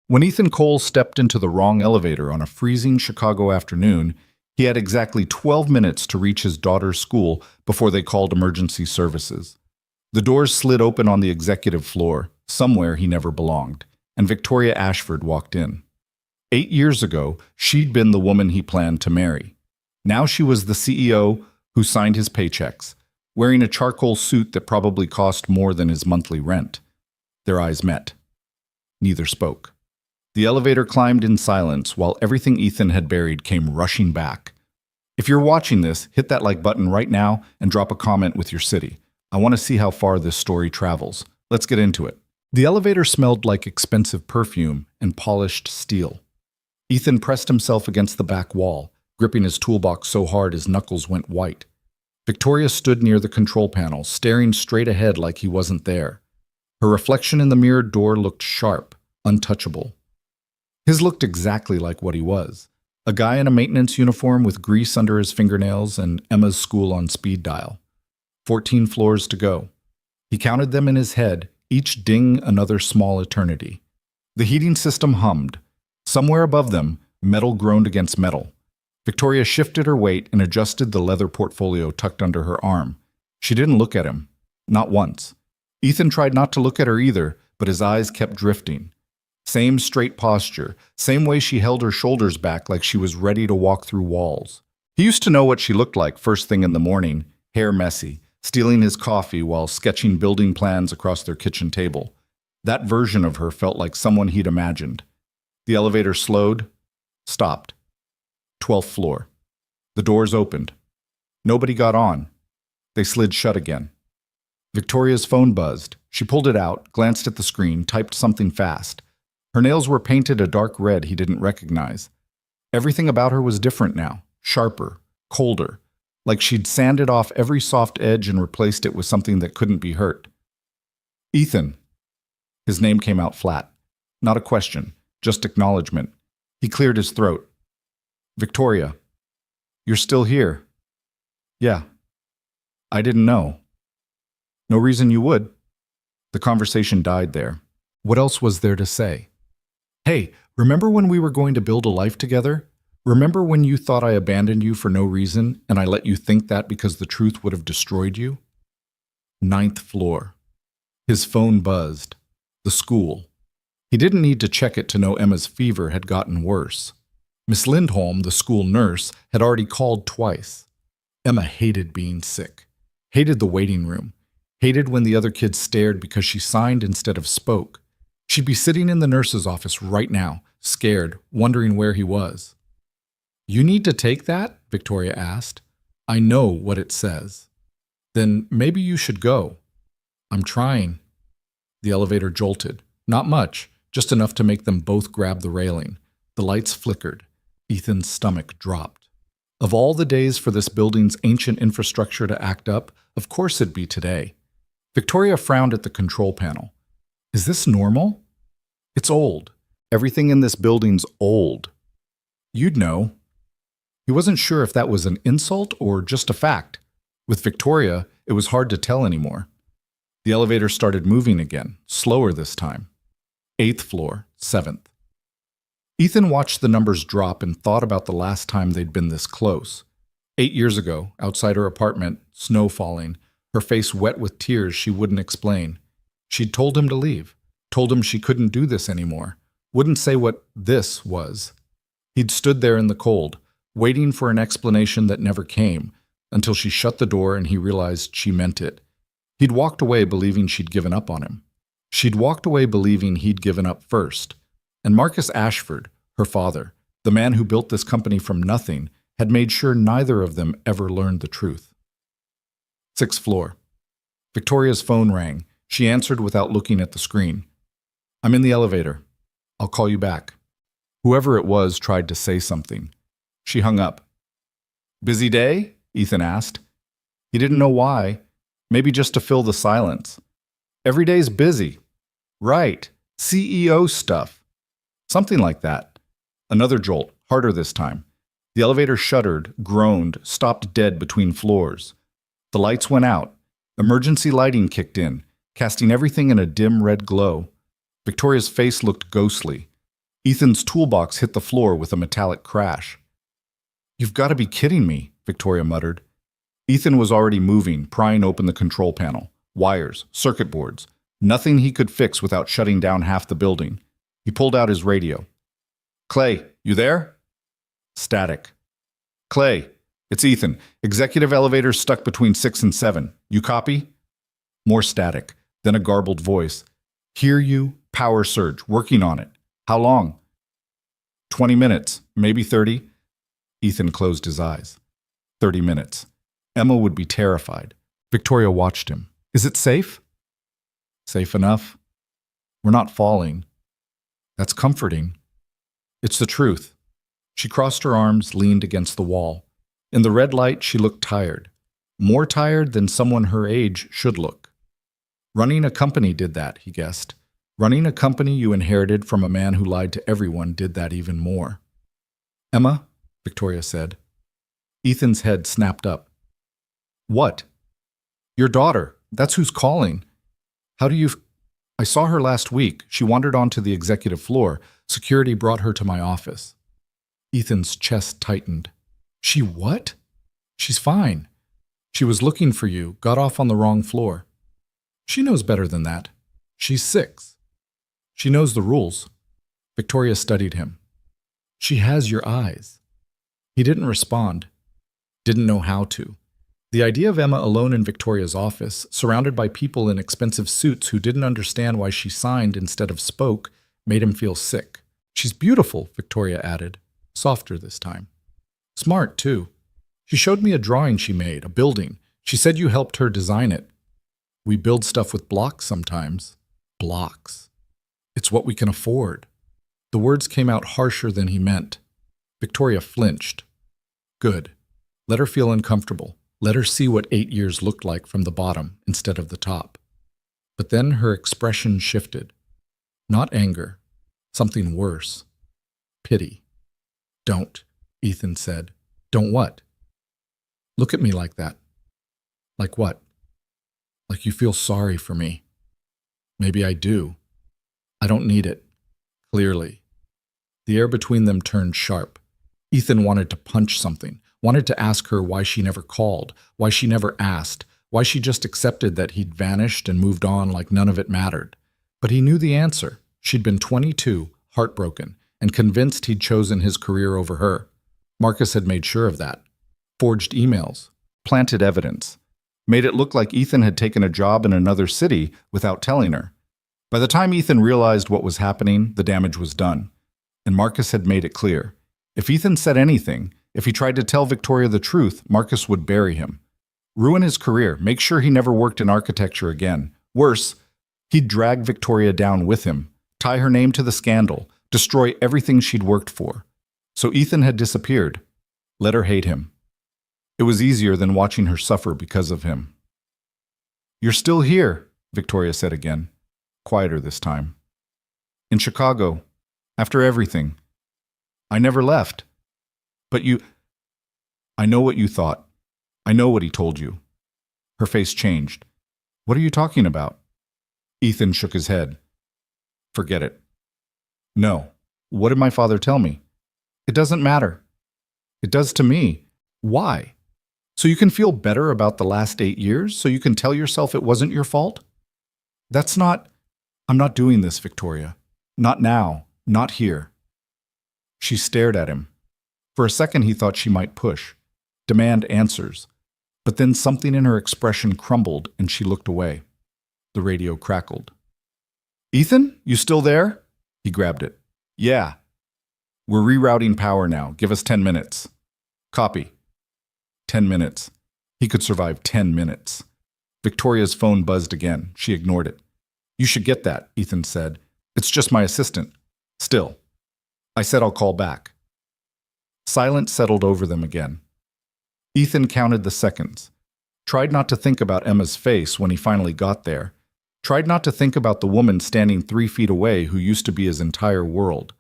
When Ethan Cole stepped into the wrong elevator on a freezing Chicago afternoon, he had exactly 12 minutes to reach his daughter's school before they called emergency services. The doors slid open on the executive floor, somewhere he never belonged, and Victoria Ashford walked in. 8 years ago, she'd been the woman he planned to marry. Now she was the CEO who signed his paychecks, wearing a charcoal suit that probably cost more than his monthly rent. Their eyes met. Neither spoke. The elevator climbed in silence while everything Ethan had buried came rushing back. If you're watching this, hit that like button right now and drop a comment with your city. I want to see how far this story travels. Let's get into it. The elevator smelled like expensive perfume and polished steel. Ethan pressed himself against the back wall, gripping his toolbox so hard his knuckles went white. Victoria stood near the control panel, staring straight ahead like he wasn't there. Her reflection in the mirrored door looked sharp, untouchable. His looked exactly like what he was. A guy in a maintenance uniform with grease under his fingernails and Emma's school on speed dial. 14 floors to go. He counted them in his head, each ding another small eternity. The heating system hummed. Somewhere above them, metal groaned against metal. Victoria shifted her weight and adjusted the leather portfolio tucked under her arm. She didn't look at him. Not once. Ethan tried not to look at her either, but his eyes kept drifting. Same straight posture, same way she held her shoulders back like she was ready to walk through walls. He used to know what she looked like first thing in the morning, hair messy, stealing his coffee while sketching building plans across their kitchen table. That version of her felt like someone he'd imagined. The elevator slowed, stopped. 12th floor. The doors opened. Nobody got on. They slid shut again. Victoria's phone buzzed. She pulled it out, glanced at the screen, typed something fast. Her nails were painted a dark red he didn't recognize. Everything about her was different now, sharper, colder, like she'd sanded off every soft edge and replaced it with something that couldn't be hurt. Ethan. His name came out flat. Not a question, just acknowledgement. He cleared his throat. Victoria. You're still here. Yeah. I didn't know. No reason you would. The conversation died there. What else was there to say? Hey, remember when we were going to build a life together? Remember when you thought I abandoned you for no reason, and I let you think that because the truth would have destroyed you? 9th floor. His phone buzzed. The school. He didn't need to check it to know Emma's fever had gotten worse. Miss Lindholm, the school nurse, had already called twice. Emma hated being sick. Hated the waiting room. Hated when the other kids stared because she signed instead of spoke. She'd be sitting in the nurse's office right now, scared, wondering where he was. You need to take that? Victoria asked. I know what it says. Then maybe you should go. I'm trying. The elevator jolted. Not much, just enough to make them both grab the railing. The lights flickered. Ethan's stomach dropped. Of all the days for this building's ancient infrastructure to act up, of course it'd be today. Victoria frowned at the control panel. Is this normal? It's old. Everything in this building's old. You'd know. He wasn't sure if that was an insult or just a fact. With Victoria, it was hard to tell anymore. The elevator started moving again, slower this time. 8th floor, 7th. Ethan watched the numbers drop and thought about the last time they'd been this close. 8 years ago, outside her apartment, snow falling, her face wet with tears she wouldn't explain. She'd told him to leave, told him she couldn't do this anymore, wouldn't say what this was. He'd stood there in the cold, waiting for an explanation that never came, until she shut the door and he realized she meant it. He'd walked away believing she'd given up on him. She'd walked away believing he'd given up first. And Marcus Ashford, her father, the man who built this company from nothing, had made sure neither of them ever learned the truth. 6th floor. Victoria's phone rang. She answered without looking at the screen. I'm in the elevator. I'll call you back. Whoever it was tried to say something. She hung up. Busy day? Ethan asked. He didn't know why. Maybe just to fill the silence. Every day's busy. Right. CEO stuff. Something like that. Another jolt, harder this time. The elevator shuddered, groaned, stopped dead between floors. The lights went out. Emergency lighting kicked in, casting everything in a dim red glow. Victoria's face looked ghostly. Ethan's toolbox hit the floor with a metallic crash. "You've got to be kidding me," Victoria muttered. Ethan was already moving, prying open the control panel. Wires, circuit boards. Nothing he could fix without shutting down half the building. He pulled out his radio. "Clay, you there?" Static. "Clay, it's Ethan. Executive elevator stuck between 6 and 7. You copy?" More static, then a garbled voice. "Hear you. Power surge. Working on it. How long?" 20 minutes, maybe 30. Ethan closed his eyes. 30 minutes. Emma would be terrified. Victoria watched him. "Is it safe?" "Safe enough. We're not falling." "That's comforting." "It's the truth." She crossed her arms, leaned against the wall. In the red light, she looked tired. More tired than someone her age should look. Running a company did that, he guessed. Running a company you inherited from a man who lied to everyone did that even more. "Emma," Victoria said. Ethan's head snapped up. "What?" "Your daughter. That's who's calling." "How do you—" "I saw her last week. She wandered onto the executive floor. Security brought her to my office." Ethan's chest tightened. "She what?" "She's fine. She was looking for you, got off on the wrong floor." "She knows better than that. She's 6. She knows the rules." Victoria studied him. "She has your eyes." He didn't respond. Didn't know how to. The idea of Emma alone in Victoria's office, surrounded by people in expensive suits who didn't understand why she signed instead of spoke, made him feel sick. "She's beautiful," Victoria added, softer this time. "Smart, too. She showed me a drawing she made, a building. She said you helped her design it." "We build stuff with blocks sometimes." "Blocks. It's what we can afford." The words came out harsher than he meant. Victoria flinched. Good. Let her feel uncomfortable. Let her see what 8 years looked like from the bottom instead of the top. But then her expression shifted. Not anger. Something worse. Pity. "Don't," Ethan said. "Don't what?" "Look at me like that." "Like what?" "Like you feel sorry for me." "Maybe I do. I don't need it." Clearly. The air between them turned sharp. Ethan wanted to punch something, wanted to ask her why she never called, why she never asked, why she just accepted that he'd vanished and moved on like none of it mattered. But he knew the answer. She'd been 22, heartbroken, and convinced he'd chosen his career over her. Marcus had made sure of that. Forged emails, planted evidence, made it look like Ethan had taken a job in another city without telling her. By the time Ethan realized what was happening, the damage was done. And Marcus had made it clear. If Ethan said anything, if he tried to tell Victoria the truth, Marcus would bury him. Ruin his career, make sure he never worked in architecture again. Worse, he'd drag Victoria down with him, tie her name to the scandal, destroy everything she'd worked for. So Ethan had disappeared. Let her hate him. It was easier than watching her suffer because of him. "You're still here," Victoria said again, quieter this time. "In Chicago, after everything. I never left. But you—" "I know what you thought. I know what he told you." Her face changed. "What are you talking about?" Ethan shook his head. "Forget it." "No. What did my father tell me?" "It doesn't matter." "It does to me." "Why? So you can feel better about the last 8 years? So you can tell yourself it wasn't your fault?" "That's not—" "I'm not doing this, Victoria. Not now. Not here." She stared at him. For a second he thought she might push, demand answers. But then something in her expression crumbled and she looked away. The radio crackled. "Ethan, you still there?" He grabbed it. "Yeah. We're rerouting power now. Give us 10 minutes. Copy." 10 minutes. He could survive 10 minutes. Victoria's phone buzzed again. She ignored it. "You should get that," Ethan said. "It's just my assistant." "Still." "I said I'll call back." Silence settled over them again. Ethan counted the seconds. Tried not to think about Emma's face when he finally got there. Tried not to think about the woman standing 3 feet away who used to be his entire world.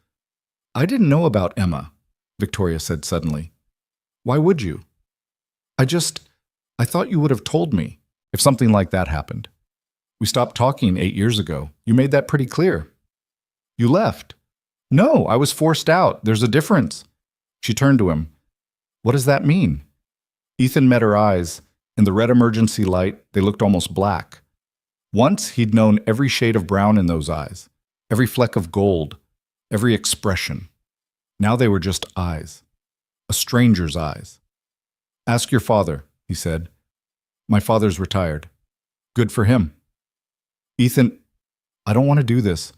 "I didn't know about Emma," Victoria said suddenly. "Why would you?" I thought you would have told me if something like that happened. We stopped talking 8 years ago. You made that pretty clear." "You left." No, I was forced out. There's a difference. She turned to him. What does that mean? Ethan met her eyes. In the red emergency light, they looked almost black. Once he'd known every shade of brown in those eyes, every fleck of gold, every expression. Now they were just eyes. A stranger's eyes. Ask your father, he said. My father's retired. Good for him. Ethan, I don't want to do this.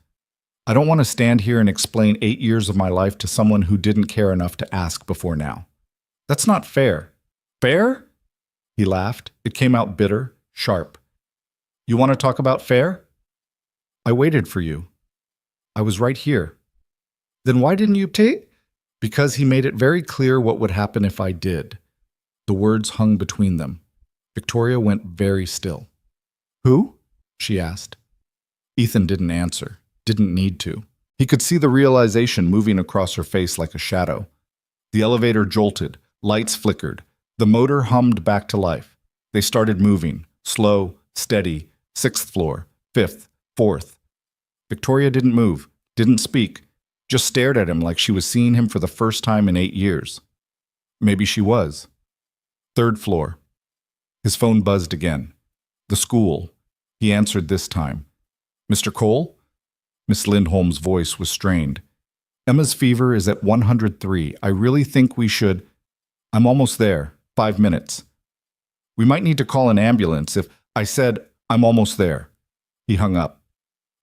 I don't want to stand here and explain 8 years of my life to someone who didn't care enough to ask before now. That's not fair. Fair? He laughed. It came out bitter, sharp. You want to talk about fair? I waited for you. I was right here. Then why didn't you take? Because he made it very clear what would happen if I did. The words hung between them. Victoria went very still. Who? She asked. Ethan didn't answer. Didn't need to. He could see the realization moving across her face like a shadow. The elevator jolted. Lights flickered. The motor hummed back to life. They started moving. Slow, steady. 6th floor. 5th. 4th. Victoria didn't move. Didn't speak. Just stared at him like she was seeing him for the first time in 8 years. Maybe she was. 3rd floor. His phone buzzed again. The school. He answered this time. Mr. Cole? Miss Lindholm's voice was strained. Emma's fever is at 103. I really think we should... I'm almost there. 5 minutes. We might need to call an ambulance if... I said, I'm almost there. He hung up.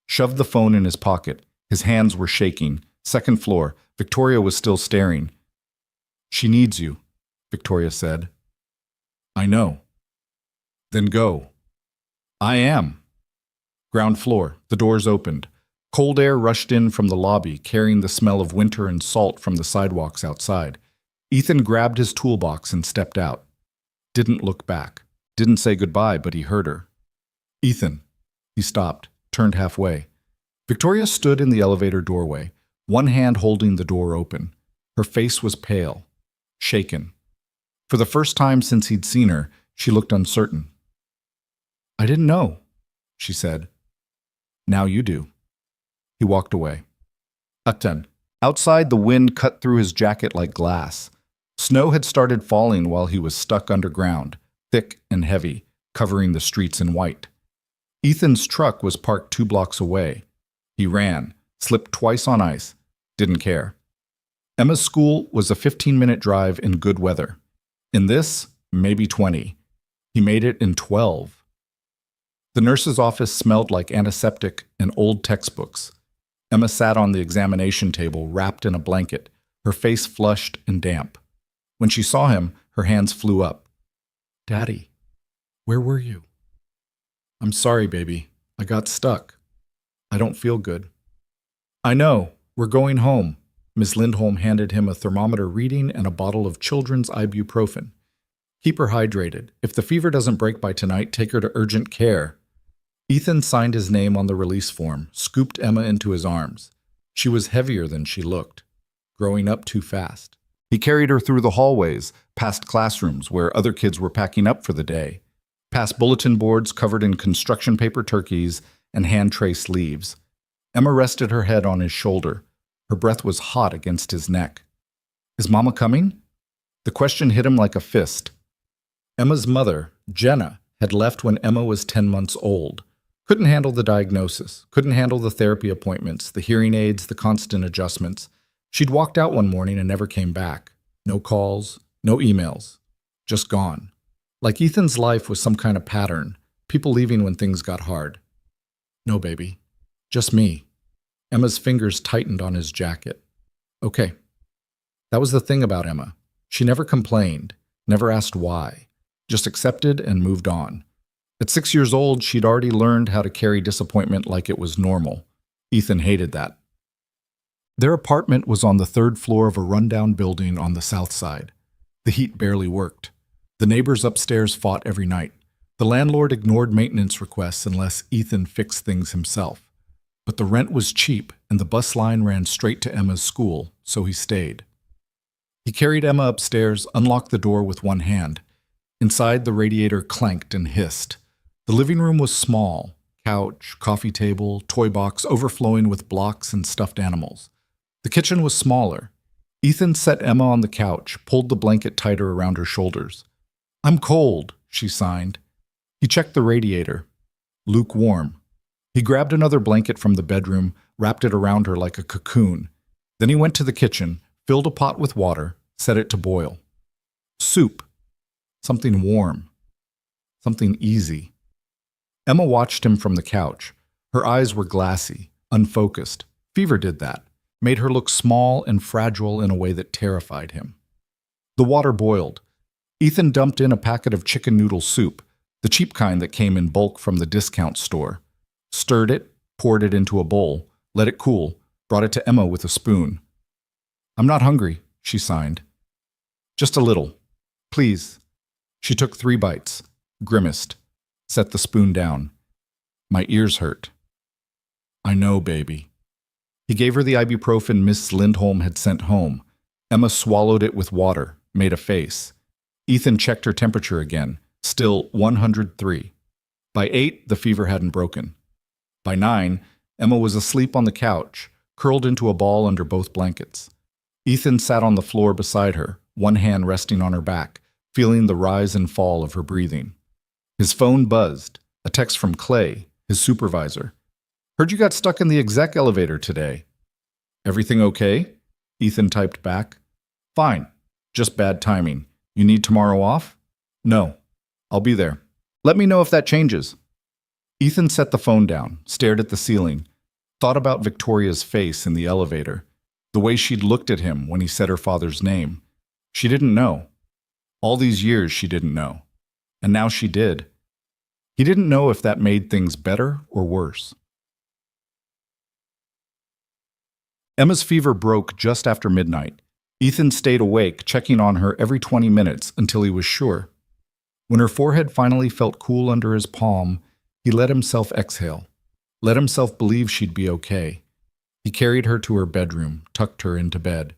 Shoved the phone in his pocket. His hands were shaking. 2nd floor. Victoria was still staring. She needs you, Victoria said. I know. Then go. I am. Ground floor. The doors opened. Cold air rushed in from the lobby, carrying the smell of winter and salt from the sidewalks outside. Ethan grabbed his toolbox and stepped out. Didn't look back. Didn't say goodbye, but he heard her. Ethan. He stopped, turned halfway. Victoria stood in the elevator doorway, one hand holding the door open. Her face was pale, shaken. For the first time since he'd seen her, she looked uncertain. I didn't know, she said. Now you do. He walked away. Upton. Outside, the wind cut through his jacket like glass. Snow had started falling while he was stuck underground, thick and heavy, covering the streets in white. Ethan's truck was parked 2 blocks away. He ran, slipped twice on ice, didn't care. Emma's school was a 15-minute drive in good weather. In this, maybe 20. He made it in 12. The nurse's office smelled like antiseptic and old textbooks. Emma sat on the examination table, wrapped in a blanket, her face flushed and damp. When she saw him, her hands flew up. Daddy, where were you? I'm sorry, baby. I got stuck. I don't feel good. I know. We're going home. Miss Lindholm handed him a thermometer reading and a bottle of children's ibuprofen. Keep her hydrated. If the fever doesn't break by tonight, take her to urgent care. Ethan signed his name on the release form, scooped Emma into his arms. She was heavier than she looked, growing up too fast. He carried her through the hallways, past classrooms where other kids were packing up for the day, past bulletin boards covered in construction paper turkeys and hand-traced leaves. Emma rested her head on his shoulder. Her breath was hot against his neck. Is Mama coming? The question hit him like a fist. Emma's mother, Jenna, had left when Emma was 10 months old. Couldn't handle the diagnosis, couldn't handle the therapy appointments, the hearing aids, the constant adjustments. She'd walked out one morning and never came back. No calls, no emails. Just gone. Like Ethan's life was some kind of pattern, people leaving when things got hard. No, baby. Just me. Emma's fingers tightened on his jacket. Okay. That was the thing about Emma. She never complained, never asked why, just accepted and moved on. At 6 years old, she'd already learned how to carry disappointment like it was normal. Ethan hated that. Their apartment was on the 3rd floor of a rundown building on the south side. The heat barely worked. The neighbors upstairs fought every night. The landlord ignored maintenance requests unless Ethan fixed things himself. But the rent was cheap, and the bus line ran straight to Emma's school, so he stayed. He carried Emma upstairs, unlocked the door with one hand. Inside, the radiator clanked and hissed. The living room was small. Couch, coffee table, toy box overflowing with blocks and stuffed animals. The kitchen was smaller. Ethan set Emma on the couch, pulled the blanket tighter around her shoulders. "I'm cold," she signed. He checked the radiator. Lukewarm. He grabbed another blanket from the bedroom, wrapped it around her like a cocoon. Then he went to the kitchen, filled a pot with water, set it to boil. Soup. Something warm. Something easy. Emma watched him from the couch. Her eyes were glassy, unfocused. Fever did that, made her look small and fragile in a way that terrified him. The water boiled. Ethan dumped in a packet of chicken noodle soup, the cheap kind that came in bulk from the discount store. Stirred it, poured it into a bowl, let it cool, brought it to Emma with a spoon. "I'm not hungry," she signed. "Just a little. Please." She took 3 bites, grimaced, set the spoon down. "My ears hurt." "I know, baby." He gave her the ibuprofen Miss Lindholm had sent home. Emma swallowed it with water, made a face. Ethan checked her temperature again, still 103. By 8, the fever hadn't broken. By 9, Emma was asleep on the couch, curled into a ball under both blankets. Ethan sat on the floor beside her, one hand resting on her back, feeling the rise and fall of her breathing. His phone buzzed, a text from Clay, his supervisor. "Heard you got stuck in the exec elevator today." "Everything okay?" Ethan typed back. "Fine. Just bad timing. You need tomorrow off?" "No. I'll be there. Let me know if that changes." Ethan set the phone down, stared at the ceiling, thought about Victoria's face in the elevator, the way she'd looked at him when he said her father's name. She didn't know. All these years she didn't know. And now she did. He didn't know if that made things better or worse. Emma's fever broke just after midnight. Ethan stayed awake, checking on her every 20 minutes until he was sure. When her forehead finally felt cool under his palm, he let himself exhale, let himself believe she'd be okay. He carried her to her bedroom, tucked her into bed.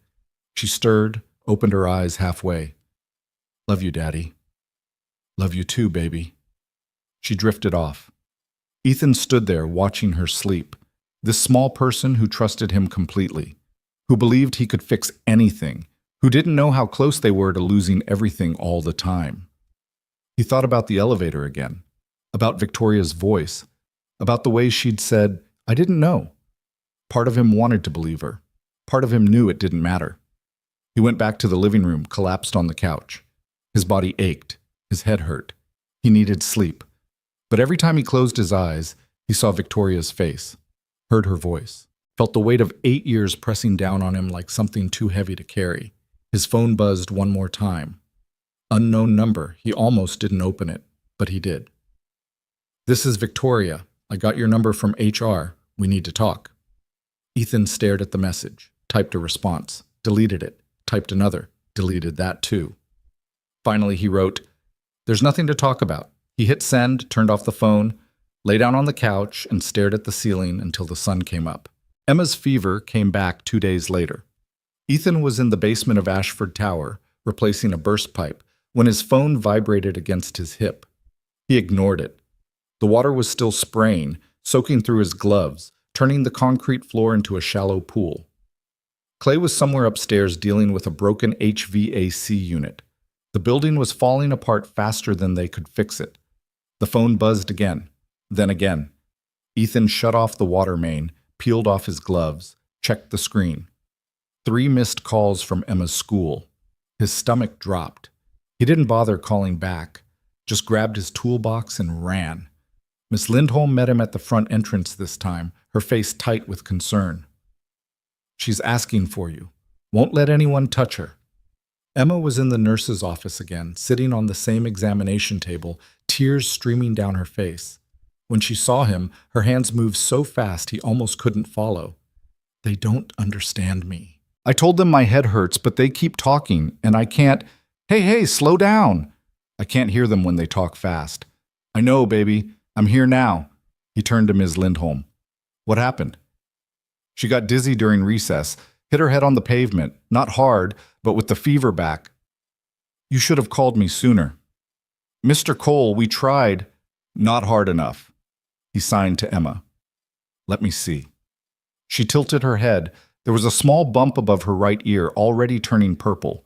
She stirred, opened her eyes halfway. "Love you, Daddy." "Love you too, baby." She drifted off. Ethan stood there watching her sleep, this small person who trusted him completely, who believed he could fix anything, who didn't know how close they were to losing everything all the time. He thought about the elevator again, about Victoria's voice, about the way she'd said, "I didn't know." Part of him wanted to believe her. Part of him knew it didn't matter. He went back to the living room, collapsed on the couch. His body ached. His head hurt. He needed sleep. But every time he closed his eyes, he saw Victoria's face, heard her voice, felt the weight of 8 years pressing down on him like something too heavy to carry. His phone buzzed one more time. Unknown number. He almost didn't open it, but he did. "This is Victoria. I got your number from HR. We need to talk." Ethan stared at the message, typed a response, deleted it, typed another, deleted that too. Finally, he wrote, "There's nothing to talk about." He hit send, turned off the phone, lay down on the couch, and stared at the ceiling until the sun came up. Emma's fever came back 2 days later. Ethan was in the basement of Ashford Tower, replacing a burst pipe, when his phone vibrated against his hip. He ignored it. The water was still spraying, soaking through his gloves, turning the concrete floor into a shallow pool. Clay was somewhere upstairs dealing with a broken HVAC unit. The building was falling apart faster than they could fix it. The phone buzzed again, then again. Ethan shut off the water main, peeled off his gloves, checked the screen. 3 missed calls from Emma's school. His stomach dropped. He didn't bother calling back, just grabbed his toolbox and ran. Miss Lindholm met him at the front entrance this time, her face tight with concern. "She's asking for you. Won't let anyone touch her." Emma was in the nurse's office again, sitting on the same examination table, tears streaming down her face. When she saw him, her hands moved so fast he almost couldn't follow. "They don't understand me. I told them my head hurts, but they keep talking, and I can't— Hey, slow down!" I can't hear them when they talk fast. "I know, baby. I'm here now." He turned to Ms. Lindholm. "What happened?" "She got dizzy during recess, hit her head on the pavement, not hard, but with the fever back. You should have called me sooner." "Mr. Cole, we tried." "Not hard enough." He signed to Emma. "Let me see." She tilted her head, There was a small bump above her right ear, already turning purple.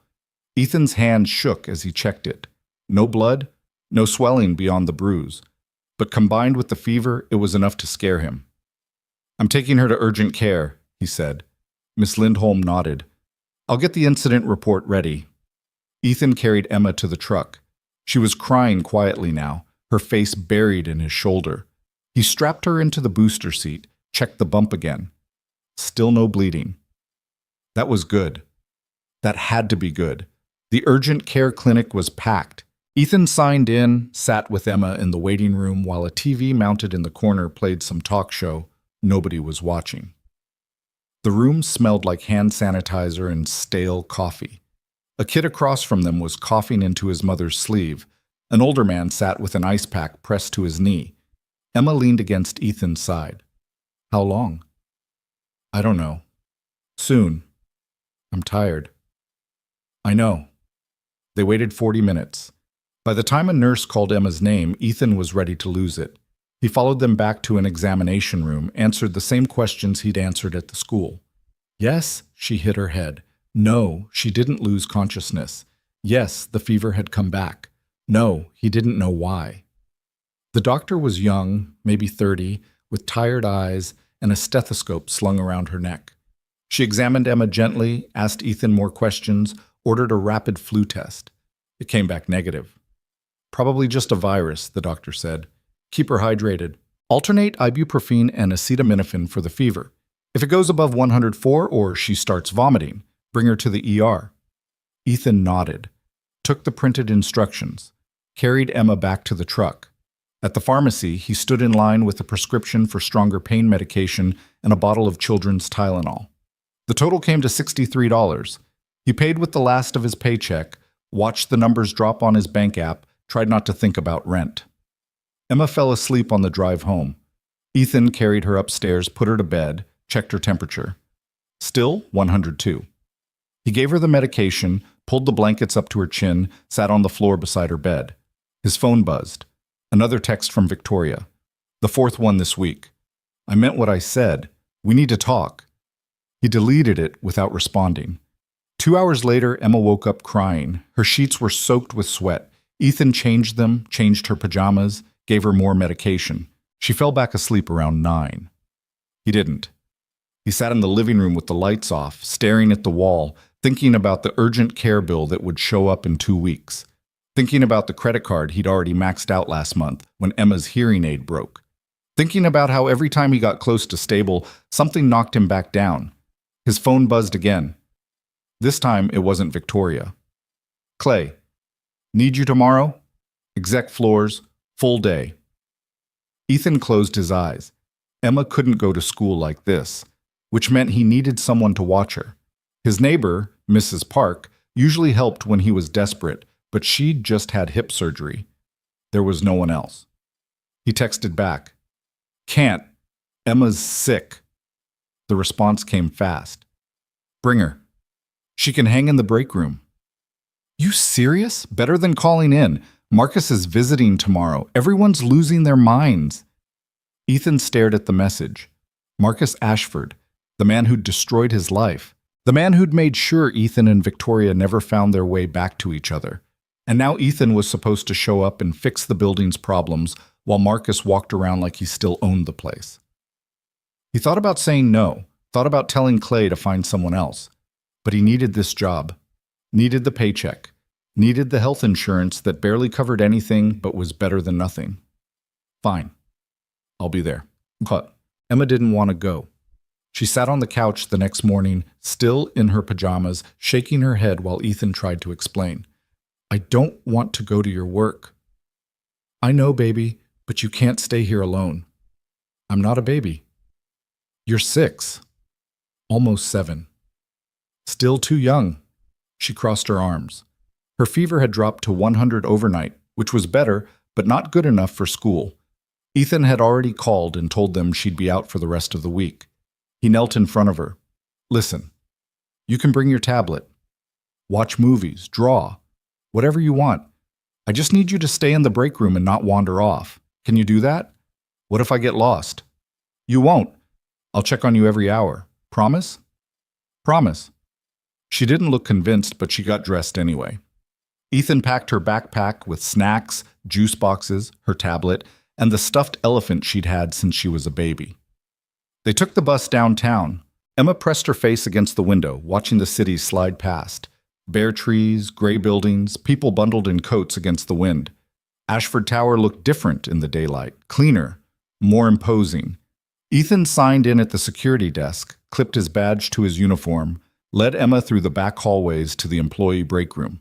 Ethan's hand shook as he checked it. No blood, no swelling beyond the bruise. But combined with the fever, it was enough to scare him. "I'm taking her to urgent care," he said. Miss Lindholm nodded. "I'll get the incident report ready." Ethan carried Emma to the truck. She was crying quietly now, her face buried in his shoulder. He strapped her into the booster seat, checked the bump again. Still no bleeding. That was good. That had to be good. The urgent care clinic was packed. Ethan signed in, sat with Emma in the waiting room while a TV mounted in the corner played some talk show. Nobody was watching. The room smelled like hand sanitizer and stale coffee. A kid across from them was coughing into his mother's sleeve. An older man sat with an ice pack pressed to his knee. Emma leaned against Ethan's side. "How long?" "I don't know. Soon. I'm tired." "I know." They waited 40 minutes. By the time a nurse called Emma's name, Ethan was ready to lose it. He followed them back to an examination room, answered the same questions he'd answered at the school. Yes, she hit her head. No, she didn't lose consciousness. Yes, the fever had come back. No, he didn't know why. The doctor was young, maybe 30, with tired eyes and a stethoscope slung around her neck. She examined Emma gently, asked Ethan more questions, ordered a rapid flu test. It came back negative. "Probably just a virus," the doctor said. "Keep her hydrated. Alternate ibuprofen and acetaminophen for the fever. If it goes above 104 or she starts vomiting, bring her to the ER." Ethan nodded, took the printed instructions, carried Emma back to the truck. At the pharmacy, he stood in line with a prescription for stronger pain medication and a bottle of children's Tylenol. The total came to $63. He paid with the last of his paycheck, watched the numbers drop on his bank app, tried not to think about rent. Emma fell asleep on the drive home. Ethan carried her upstairs, put her to bed, checked her temperature. Still 102. He gave her the medication, pulled the blankets up to her chin, sat on the floor beside her bed. His phone buzzed. Another text from Victoria. "The fourth one this week. I meant what I said. We need to talk." He deleted it without responding. 2 hours later, Emma woke up crying. Her sheets were soaked with sweat. Ethan changed them, changed her pajamas, gave her more medication. She fell back asleep around 9. He didn't. He sat in the living room with the lights off, staring at the wall, thinking about the urgent care bill that would show up in 2 weeks. Thinking about the credit card he'd already maxed out last month when Emma's hearing aid broke. Thinking about how every time he got close to stable, something knocked him back down. His phone buzzed again. This time, it wasn't Victoria. "Clay, need you tomorrow? Exec floors, full day." Ethan closed his eyes. Emma couldn't go to school like this, which meant he needed someone to watch her. His neighbor, Mrs. Park, usually helped when he was desperate, but she'd just had hip surgery. There was no one else. He texted back, "Can't. Emma's sick." The response came fast. "Bring her. She can hang in the break room." "You serious? Better than calling in. Marcus is visiting tomorrow. Everyone's losing their minds." Ethan stared at the message. Marcus Ashford, the man who'd destroyed his life. The man who'd made sure Ethan and Victoria never found their way back to each other. And now Ethan was supposed to show up and fix the building's problems while Marcus walked around like he still owned the place. He thought about saying no, thought about telling Clay to find someone else. But he needed this job, needed the paycheck, needed the health insurance that barely covered anything but was better than nothing. "Fine. I'll be there." But Emma didn't want to go. She sat on the couch the next morning, still in her pajamas, shaking her head while Ethan tried to explain. "I don't want to go to your work." "I know, baby, but you can't stay here alone." "I'm not a baby." "You're 6. Almost 7. Still too young." She crossed her arms. Her fever had dropped to 100 overnight, which was better, but not good enough for school. Ethan had already called and told them she'd be out for the rest of the week. He knelt in front of her. "Listen, you can bring your tablet. Watch movies, draw, whatever you want. I just need you to stay in the break room and not wander off. Can you do that? What if I get lost?" "You won't. I'll check on you every hour. Promise?" Promise. She didn't look convinced, but she got dressed anyway. Ethan packed her backpack with snacks, juice boxes, her tablet, and the stuffed elephant she'd had since she was a baby. They took the bus downtown. Emma pressed her face against the window, watching the city slide past. Bare trees, gray buildings, people bundled in coats against the wind. Ashford Tower looked different in the daylight, cleaner, more imposing. Ethan signed in at the security desk, clipped his badge to his uniform, led Emma through the back hallways to the employee break room.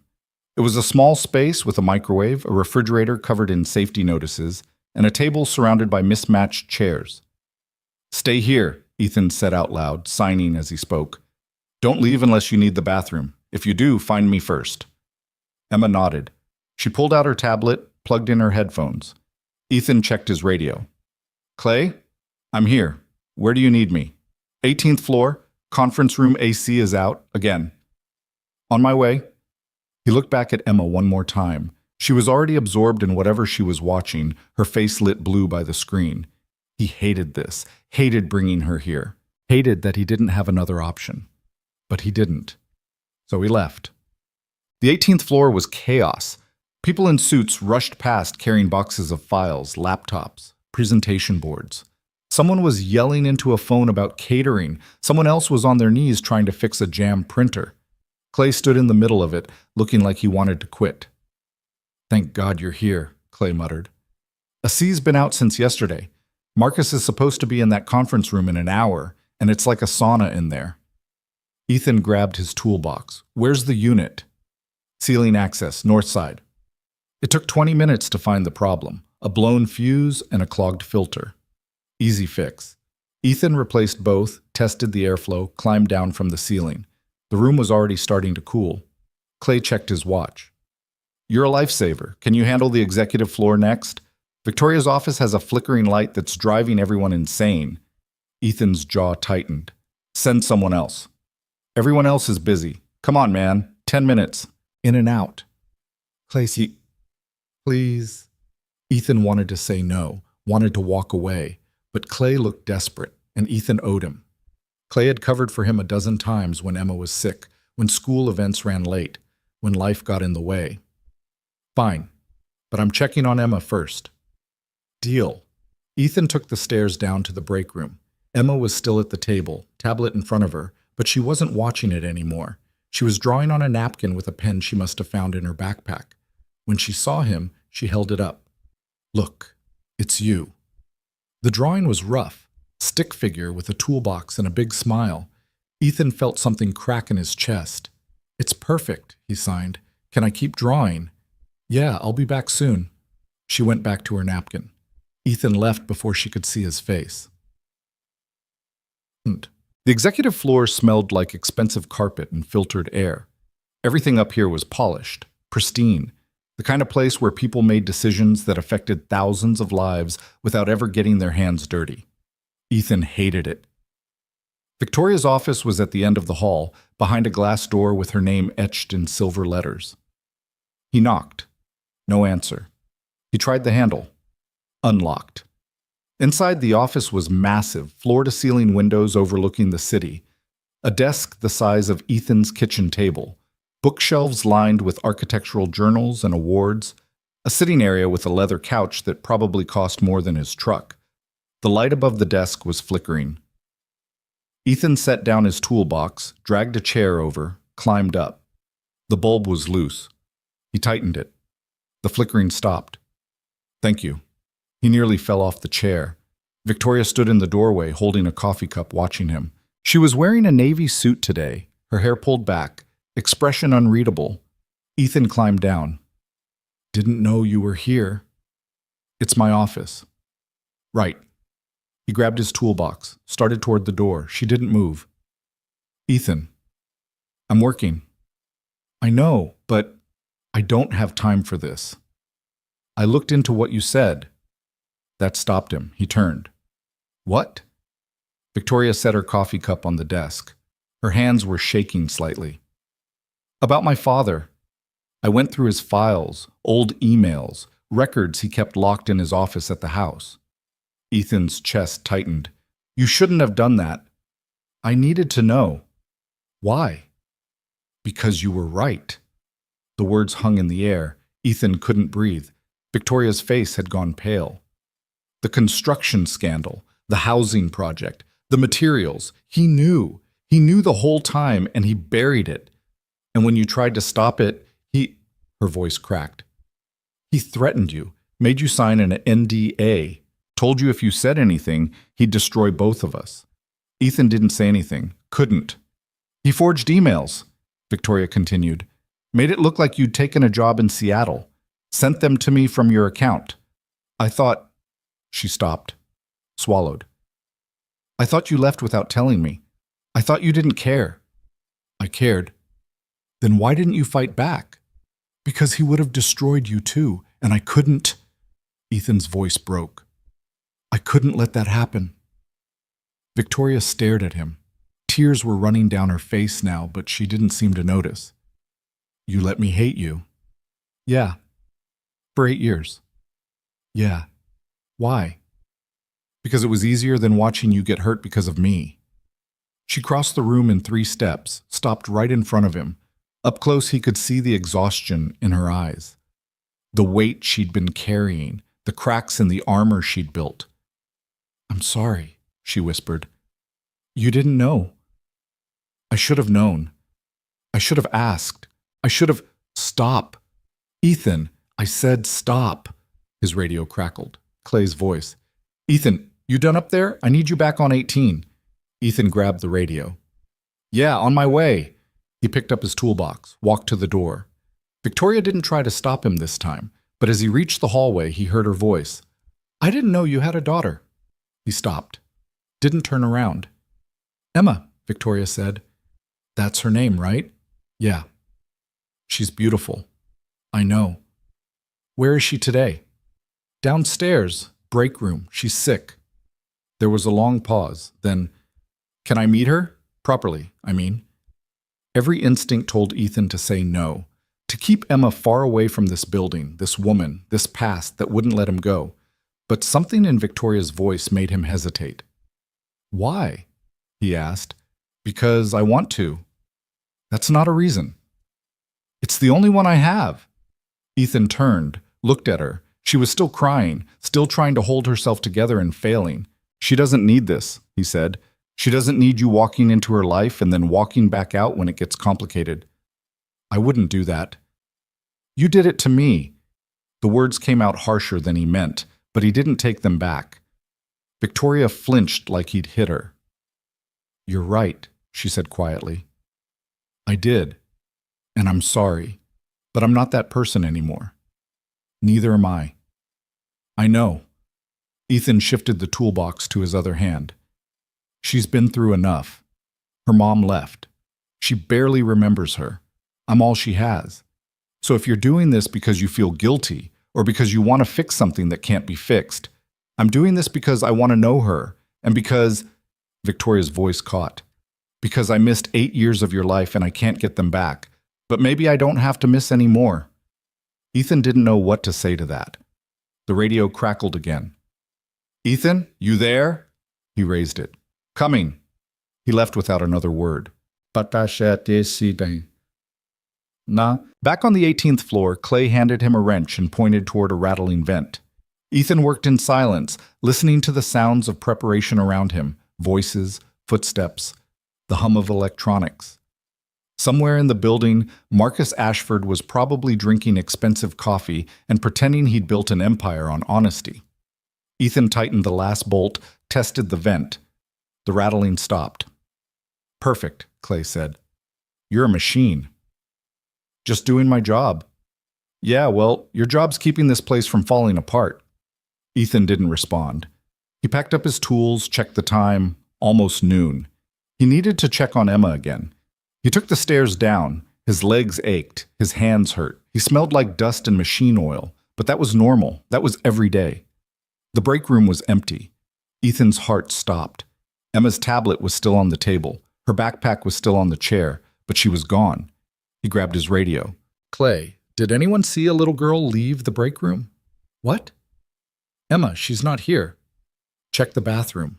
It was a small space with a microwave, a refrigerator covered in safety notices, and a table surrounded by mismatched chairs. "Stay here," Ethan said out loud, signing as he spoke. "Don't leave unless you need the bathroom. If you do, find me first." Emma nodded. She pulled out her tablet, plugged in her headphones. Ethan checked his radio. "Clay? I'm here. Where do you need me?" 18th floor. Conference room AC is out. Again. "On my way." He looked back at Emma one more time. She was already absorbed in whatever she was watching, her face lit blue by the screen. He hated this, hated bringing her here, hated that he didn't have another option. But he didn't. So he left. The 18th floor was chaos. People in suits rushed past carrying boxes of files, laptops, presentation boards. Someone was yelling into a phone about catering. Someone else was on their knees trying to fix a jammed printer. Clay stood in the middle of it, looking like he wanted to quit. "Thank God you're here," Clay muttered. "Assi's been out since yesterday. Marcus is supposed to be in that conference room in an hour, and it's like a sauna in there." Ethan grabbed his toolbox. "Where's the unit?" "Ceiling access, north side." It took 20 minutes to find the problem, a blown fuse and a clogged filter. Easy fix. Ethan replaced both, tested the airflow, climbed down from the ceiling. The room was already starting to cool. Clay checked his watch. "You're a lifesaver. Can you handle the executive floor next? Victoria's office has a flickering light that's driving everyone insane." Ethan's jaw tightened. "Send someone else." "Everyone else is busy. Come on, man. 10 minutes. In and out." "Clay, please." Ethan wanted to say no, wanted to walk away, but Clay looked desperate, and Ethan owed him. Clay had covered for him a dozen times when Emma was sick, when school events ran late, when life got in the way. "Fine, but I'm checking on Emma first." "Deal." Ethan took the stairs down to the break room. Emma was still at the table, tablet in front of her, but she wasn't watching it anymore. She was drawing on a napkin with a pen she must have found in her backpack. When she saw him, she held it up. "Look, it's you." The drawing was rough, stick figure with a toolbox and a big smile. Ethan felt something crack in his chest. "It's perfect," he signed. "Can I keep drawing?" "Yeah, I'll be back soon." She went back to her napkin. Ethan left before she could see his face. The executive floor smelled like expensive carpet and filtered air. Everything up here was polished, pristine, the kind of place where people made decisions that affected thousands of lives without ever getting their hands dirty. Ethan hated it. Victoria's office was at the end of the hall, behind a glass door with her name etched in silver letters. He knocked. No answer. He tried the handle. Unlocked. Inside the office was massive, floor-to-ceiling windows overlooking the city, a desk the size of Ethan's kitchen table, bookshelves lined with architectural journals and awards, a sitting area with a leather couch that probably cost more than his truck. The light above the desk was flickering. Ethan set down his toolbox, dragged a chair over, climbed up. The bulb was loose. He tightened it. The flickering stopped. "Thank you." He nearly fell off the chair. Victoria stood in the doorway, holding a coffee cup, watching him. She was wearing a navy suit today, her hair pulled back, expression unreadable. Ethan climbed down. "Didn't know you were here." "It's my office." "Right." He grabbed his toolbox, started toward the door. She didn't move. "Ethan, I'm working." "I know, but I don't have time for this." "I looked into what you said." That stopped him. He turned. "What?" Victoria set her coffee cup on the desk. Her hands were shaking slightly. "About my father. I went through his files, old emails, records he kept locked in his office at the house." Ethan's chest tightened. "You shouldn't have done that." "I needed to know." Why? Because you were right. The words hung in the air. Ethan couldn't breathe. Victoria's face had gone pale. The construction scandal, the housing project, the materials. He knew. He knew the whole time, and he buried it. And when you tried to stop it, her voice cracked. He threatened you, made you sign an NDA, told you if you said anything, he'd destroy both of us. Ethan didn't say anything, couldn't. He forged emails, Victoria continued, made it look like you'd taken a job in Seattle, sent them to me from your account. I thought, she stopped, swallowed. I thought you left without telling me. I thought you didn't care. I cared. Then why didn't you fight back? Because he would have destroyed you too, and I couldn't. Ethan's voice broke. I couldn't let that happen. Victoria stared at him. Tears were running down her face now, but she didn't seem to notice. You let me hate you. Yeah. For 8 years. Yeah. Why? Because it was easier than watching you get hurt because of me. She crossed the room in 3 steps, stopped right in front of him. Up close, he could see the exhaustion in her eyes. The weight she'd been carrying, the cracks in the armor she'd built. I'm sorry, she whispered. You didn't know. I should have known. I should have asked. I should have... Stop. Ethan, I said stop. His radio crackled. Clay's voice. Ethan, you done up there? I need you back on 18. Ethan grabbed the radio. Yeah, on my way. He picked up his toolbox, walked to the door. Victoria didn't try to stop him this time, but as he reached the hallway, he heard her voice. I didn't know you had a daughter. He stopped. Didn't turn around. Emma, Victoria said. That's her name, right? Yeah. She's beautiful. I know. Where is she today? Downstairs, break room. She's sick. There was a long pause. Then, can I meet her? Properly, I mean. Every instinct told Ethan to say no, to keep Emma far away from this building, this woman, this past that wouldn't let him go. But something in Victoria's voice made him hesitate. Why? He asked. Because I want to. That's not a reason. It's the only one I have. Ethan turned, looked at her. She was still crying, still trying to hold herself together and failing. She doesn't need this, he said. She doesn't need you walking into her life and then walking back out when it gets complicated. I wouldn't do that. You did it to me. The words came out harsher than he meant, but he didn't take them back. Victoria flinched like he'd hit her. You're right, she said quietly. I did, and I'm sorry, but I'm not that person anymore. Neither am I. I know. Ethan shifted the toolbox to his other hand. She's been through enough. Her mom left. She barely remembers her. I'm all she has. So if you're doing this because you feel guilty or because you want to fix something that can't be fixed, I'm doing this because I want to know her and because, Victoria's voice caught, because I missed 8 years of your life and I can't get them back, but maybe I don't have to miss any more. Ethan didn't know what to say to that. The radio crackled again. Ethan, you there? He raised it. Coming. He left without another word. Back on the 18th floor, Clay handed him a wrench and pointed toward a rattling vent. Ethan worked in silence, listening to the sounds of preparation around him, voices, footsteps, the hum of electronics. Somewhere in the building, Marcus Ashford was probably drinking expensive coffee and pretending he'd built an empire on honesty. Ethan tightened the last bolt, tested the vent. The rattling stopped. Perfect, Clay said. You're a machine. Just doing my job. Yeah, well, your job's keeping this place from falling apart. Ethan didn't respond. He packed up his tools, checked the time, almost noon. He needed to check on Emma again. He took the stairs down. His legs ached. His hands hurt. He smelled like dust and machine oil, but that was normal. That was every day. The break room was empty. Ethan's heart stopped. Emma's tablet was still on the table. Her backpack was still on the chair, but she was gone. He grabbed his radio. Clay, did anyone see a little girl leave the break room? What? Emma, she's not here. Check the bathroom.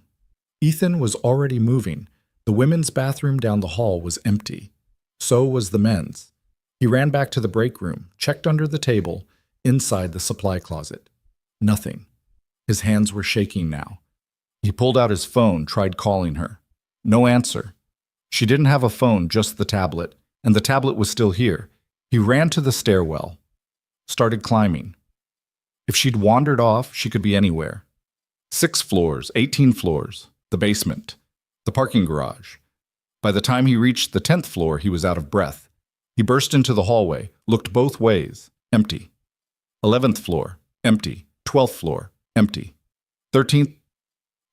Ethan was already moving. The women's bathroom down the hall was empty. So was the men's. He ran back to the break room, checked under the table, inside the supply closet. Nothing. His hands were shaking now. He pulled out his phone, tried calling her. No answer. She didn't have a phone, just the tablet, and the tablet was still here. He ran to the stairwell, started climbing. If she'd wandered off, she could be anywhere. 6 floors, 18 floors, the basement, the parking garage. By the time he reached the 10th floor, he was out of breath. He burst into the hallway, looked both ways, empty. 11th floor, empty. 12th floor, empty. 13th,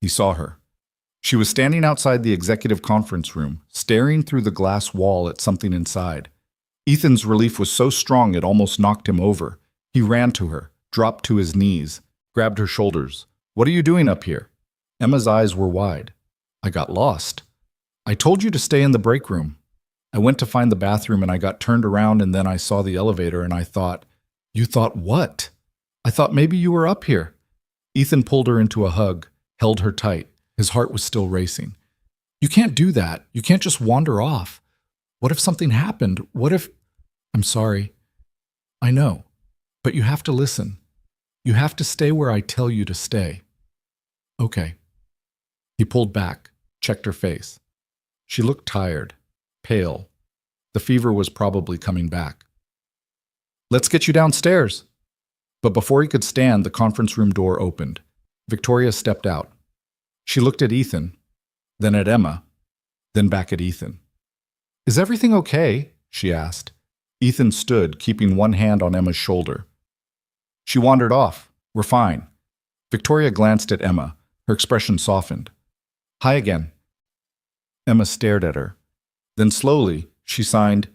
he saw her. She was standing outside the executive conference room, staring through the glass wall at something inside. Ethan's relief was so strong it almost knocked him over. He ran to her, dropped to his knees, grabbed her shoulders. "What are you doing up here?" Emma's eyes were wide. "I got lost. I told you to stay in the break room. I went to find the bathroom and I got turned around and then I saw the elevator and I thought..." "You thought what?" "I thought maybe you were up here." Ethan pulled her into a hug, held her tight. His heart was still racing. "You can't do that. You can't just wander off. What if something happened? What if..." "I'm sorry. I know. But you have to listen. You have to stay where I tell you to stay." "Okay." He pulled back, checked her face. She looked tired, pale. The fever was probably coming back. "Let's get you downstairs." But before he could stand, the conference room door opened. Victoria stepped out. She looked at Ethan, then at Emma, then back at Ethan. "Is everything okay?" she asked. Ethan stood, keeping one hand on Emma's shoulder. "She wandered off. We're fine." Victoria glanced at Emma. Her expression softened. "Hi again." Emma stared at her. Then slowly, she signed,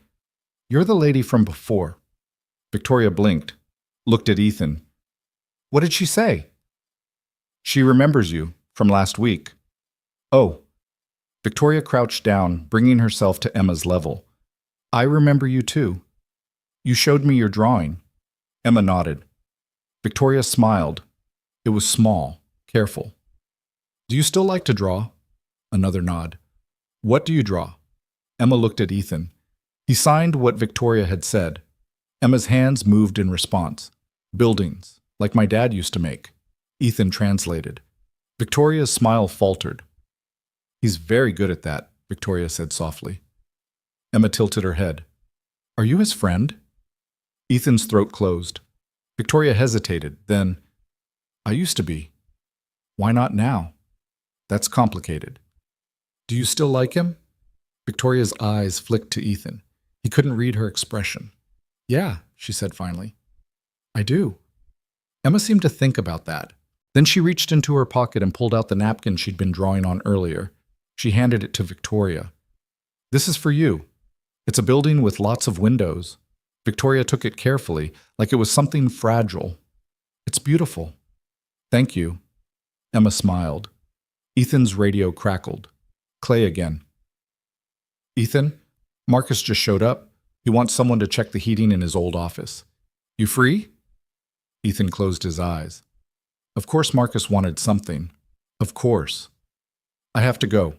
"You're the lady from before." Victoria blinked, looked at Ethan. "What did she say?" "She remembers you from last week." "Oh." Victoria crouched down, bringing herself to Emma's level. "I remember you too. You showed me your drawing." Emma nodded. Victoria smiled. It was small, careful. "Do you still like to draw?" Another nod. "What do you draw?" Emma looked at Ethan. He signed what Victoria had said. Emma's hands moved in response. "Buildings, like my dad used to make." Ethan translated. Victoria's smile faltered. "He's very good at that," Victoria said softly. Emma tilted her head. "Are you his friend?" Ethan's throat closed. Victoria hesitated, then, "I used to be." "Why not now?" "That's complicated." "Do you still like him?" Victoria's eyes flicked to Ethan. He couldn't read her expression. "Yeah," she said finally. "I do." Emma seemed to think about that. Then she reached into her pocket and pulled out the napkin she'd been drawing on earlier. She handed it to Victoria. "This is for you. It's a building with lots of windows." Victoria took it carefully, like it was something fragile. "It's beautiful." "Thank you." Emma smiled. Ethan's radio crackled. Clay again. "Ethan, Marcus just showed up. He wants someone to check the heating in his old office. You free?" Ethan closed his eyes. Of course Marcus wanted something. Of course. "I have to go,"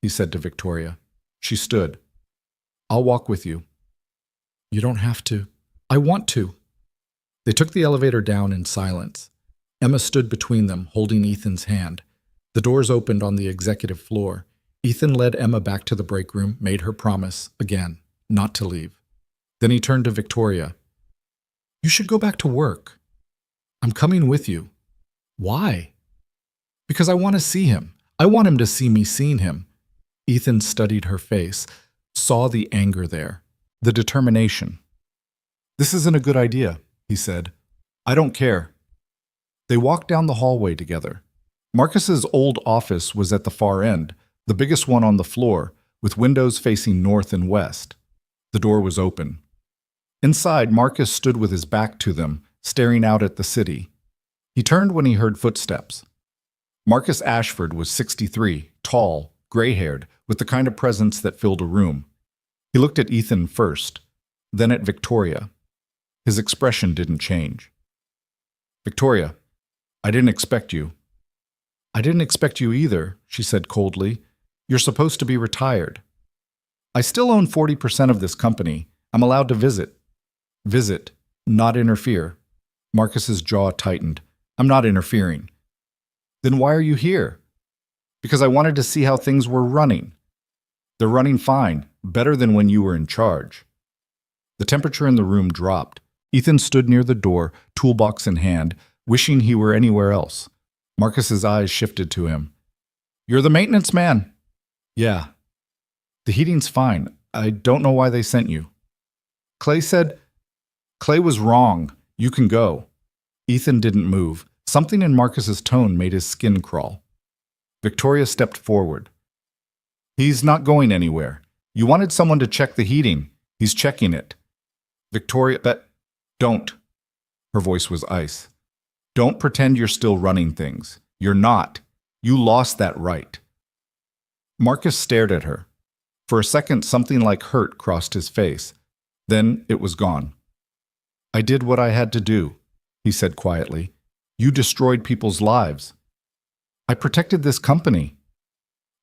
he said to Victoria. She stood. "I'll walk with you." "You don't have to." "I want to." They took the elevator down in silence. Emma stood between them, holding Ethan's hand. The doors opened on the executive floor. Ethan led Emma back to the break room, made her promise, again, not to leave. Then he turned to Victoria. "You should go back to work." "I'm coming with you." "Why?" "Because I want to see him. I want him to see me seeing him." Ethan studied her face, saw the anger there, the determination. "This isn't a good idea," he said. "I don't care." They walked down the hallway together. Marcus's old office was at the far end, the biggest one on the floor, with windows facing north and west. The door was open. Inside, Marcus stood with his back to them, staring out at the city. He turned when he heard footsteps. Marcus Ashford was 63, tall, gray-haired, with the kind of presence that filled a room. He looked at Ethan first, then at Victoria. His expression didn't change. "Victoria, I didn't expect you." "I didn't expect you either," she said coldly. You're supposed to be retired. I still own 40% of this company. I'm allowed to visit. Visit, not interfere. Marcus's jaw tightened. I'm not interfering. Then why are you here? Because I wanted to see how things were running. They're running fine, better than when you were in charge. The temperature in the room dropped. Ethan stood near the door, toolbox in hand, wishing he were anywhere else. Marcus's eyes shifted to him. You're the maintenance man. Yeah. The heating's fine. I don't know why they sent you. Clay said, Clay was wrong. You can go. Ethan didn't move. Something in Marcus's tone made his skin crawl. Victoria stepped forward. He's not going anywhere. You wanted someone to check the heating. He's checking it. Victoria, don't. Her voice was ice. Don't pretend you're still running things. You're not. You lost that right. Marcus stared at her. For a second, something like hurt crossed his face. Then it was gone. I did what I had to do, he said quietly. You destroyed people's lives. I protected this company.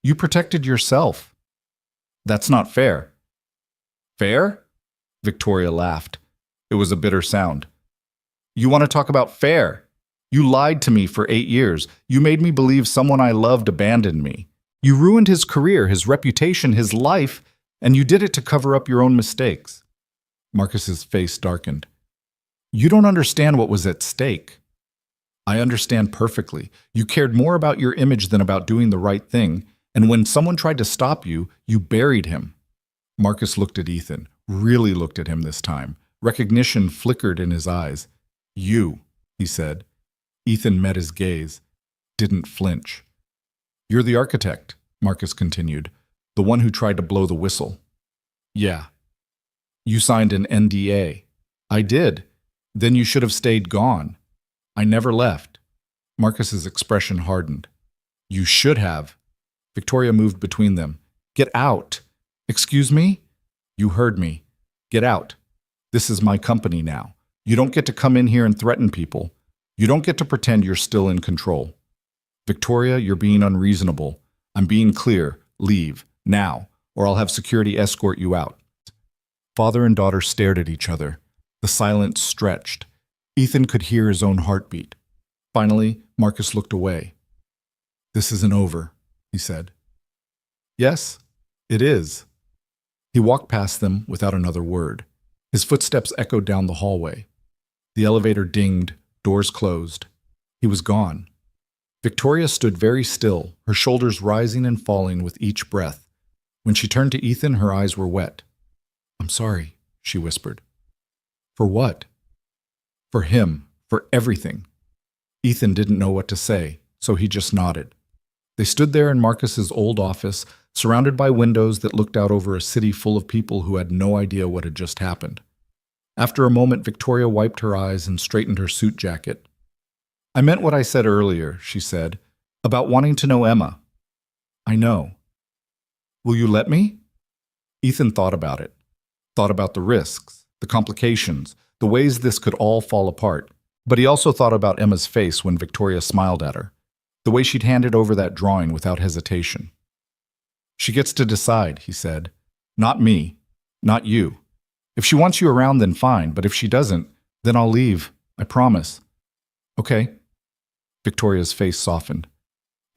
You protected yourself. That's not fair. Fair? Victoria laughed. It was a bitter sound. You want to talk about fair? You lied to me for 8 years. You made me believe someone I loved abandoned me. You ruined his career, his reputation, his life, and you did it to cover up your own mistakes. Marcus's face darkened. You don't understand what was at stake. I understand perfectly. You cared more about your image than about doing the right thing, and when someone tried to stop you, you buried him. Marcus looked at Ethan, really looked at him this time. Recognition flickered in his eyes. You, he said. Ethan met his gaze, didn't flinch. You're the architect, Marcus continued, the one who tried to blow the whistle. Yeah. You signed an NDA. I did. Then you should have stayed gone. I never left. Marcus's expression hardened. You should have. Victoria moved between them. Get out. Excuse me? You heard me. Get out. This is my company now. You don't get to come in here and threaten people. You don't get to pretend you're still in control. Victoria, you're being unreasonable. I'm being clear. Leave. Now. Or I'll have security escort you out. Father and daughter stared at each other. The silence stretched. Ethan could hear his own heartbeat. Finally, Marcus looked away. This isn't over, he said. Yes, it is. He walked past them without another word. His footsteps echoed down the hallway. The elevator dinged, doors closed. He was gone. Victoria stood very still, her shoulders rising and falling with each breath. When she turned to Ethan, her eyes were wet. I'm sorry, she whispered. For what? For him, for everything. Ethan didn't know what to say, so he just nodded. They stood there in Marcus's old office, surrounded by windows that looked out over a city full of people who had no idea what had just happened. After a moment, Victoria wiped her eyes and straightened her suit jacket. I meant what I said earlier, she said, about wanting to know Emma. I know. Will you let me? Ethan thought about it. Thought about the risks, the complications, the ways this could all fall apart. But he also thought about Emma's face when Victoria smiled at her, the way she'd handed over that drawing without hesitation. She gets to decide, he said. Not me. Not you. If she wants you around, then fine, but if she doesn't, then I'll leave. I promise. Okay. Victoria's face softened.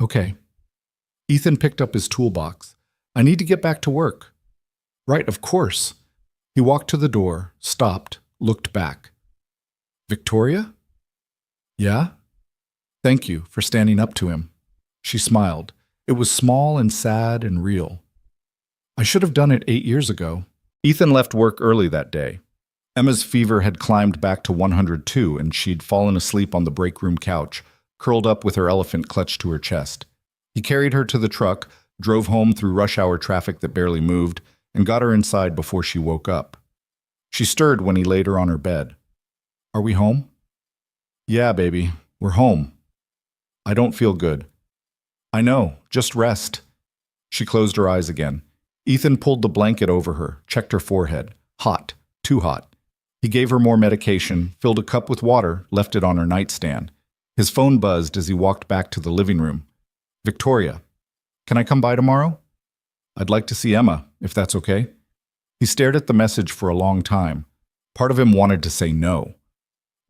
Okay. Ethan picked up his toolbox. I need to get back to work. Right, of course. He walked to the door, stopped, looked back. Victoria? Yeah? Thank you for standing up to him. She smiled. It was small and sad and real. I should have done it 8 years ago. Ethan left work early that day. Emma's fever had climbed back to 102 and she'd fallen asleep on the break room couch, curled up with her elephant clutched to her chest. He carried her to the truck, drove home through rush hour traffic that barely moved, and got her inside before she woke up. She stirred when he laid her on her bed. Are we home? Yeah, baby, we're home. I don't feel good. I know, just rest. She closed her eyes again. Ethan pulled the blanket over her, checked her forehead. Hot, too hot. He gave her more medication, filled a cup with water, left it on her nightstand. His phone buzzed as he walked back to the living room. Victoria, can I come by tomorrow? I'd like to see Emma, if that's okay. He stared at the message for a long time. Part of him wanted to say no,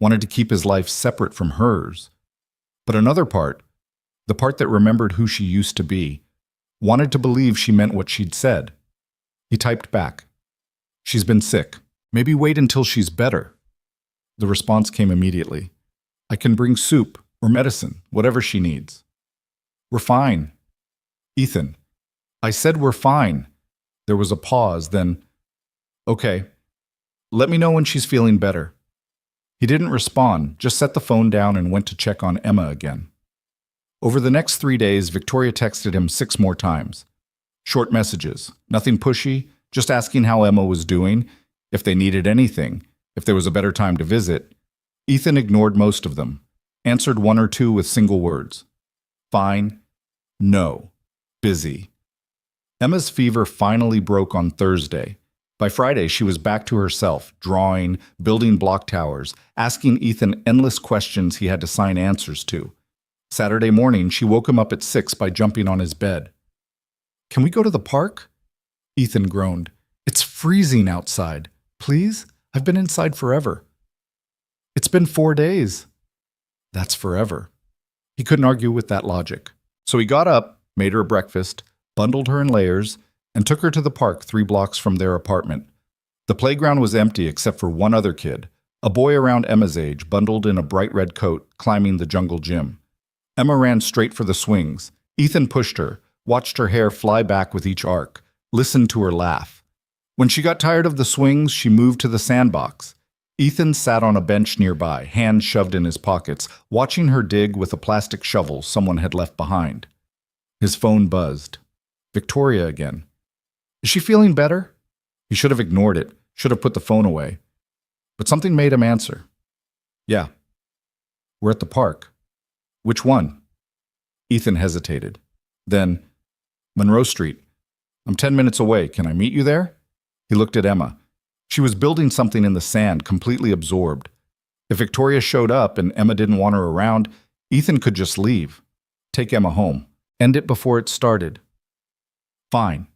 wanted to keep his life separate from hers. But another part, the part that remembered who she used to be, wanted to believe she meant what she'd said. He typed back, "She's been sick. Maybe wait until she's better." The response came immediately. "I can bring soup or medicine, whatever she needs." "We're fine." "Ethan, I said we're fine." There was a pause, then, "Okay, let me know when she's feeling better." He didn't respond, just set the phone down and went to check on Emma again. Over the next 3 days, Victoria texted him 6 more times. Short messages, nothing pushy, just asking how Emma was doing, if they needed anything, if there was a better time to visit. Ethan ignored most of them, answered 1 or 2 with single words. Fine, no, busy. Emma's fever finally broke on Thursday. By Friday, she was back to herself, drawing, building block towers, asking Ethan endless questions he had to sign answers to. Saturday morning, she woke him up at 6 by jumping on his bed. "Can we go to the park?" Ethan groaned. "It's freezing outside. Please? I've been inside forever." "It's been 4 days." "That's forever." He couldn't argue with that logic. So he got up, made her breakfast, bundled her in layers, and took her to the park 3 blocks from their apartment. The playground was empty except for one other kid, a boy around Emma's age, bundled in a bright red coat, climbing the jungle gym. Emma ran straight for the swings. Ethan pushed her, watched her hair fly back with each arc, listened to her laugh. When she got tired of the swings, she moved to the sandbox. Ethan sat on a bench nearby, hands shoved in his pockets, watching her dig with a plastic shovel someone had left behind. His phone buzzed. Victoria again. "Is she feeling better?" He should have ignored it, should have put the phone away. But something made him answer. "Yeah. We're at the park." "Which one?" Ethan hesitated. Then, "Monroe Street. I'm 10 minutes away. Can I meet you there?" He looked at Emma. She was building something in the sand, completely absorbed. If Victoria showed up and Emma didn't want her around, Ethan could just leave. Take Emma home. End it before it started. Fine.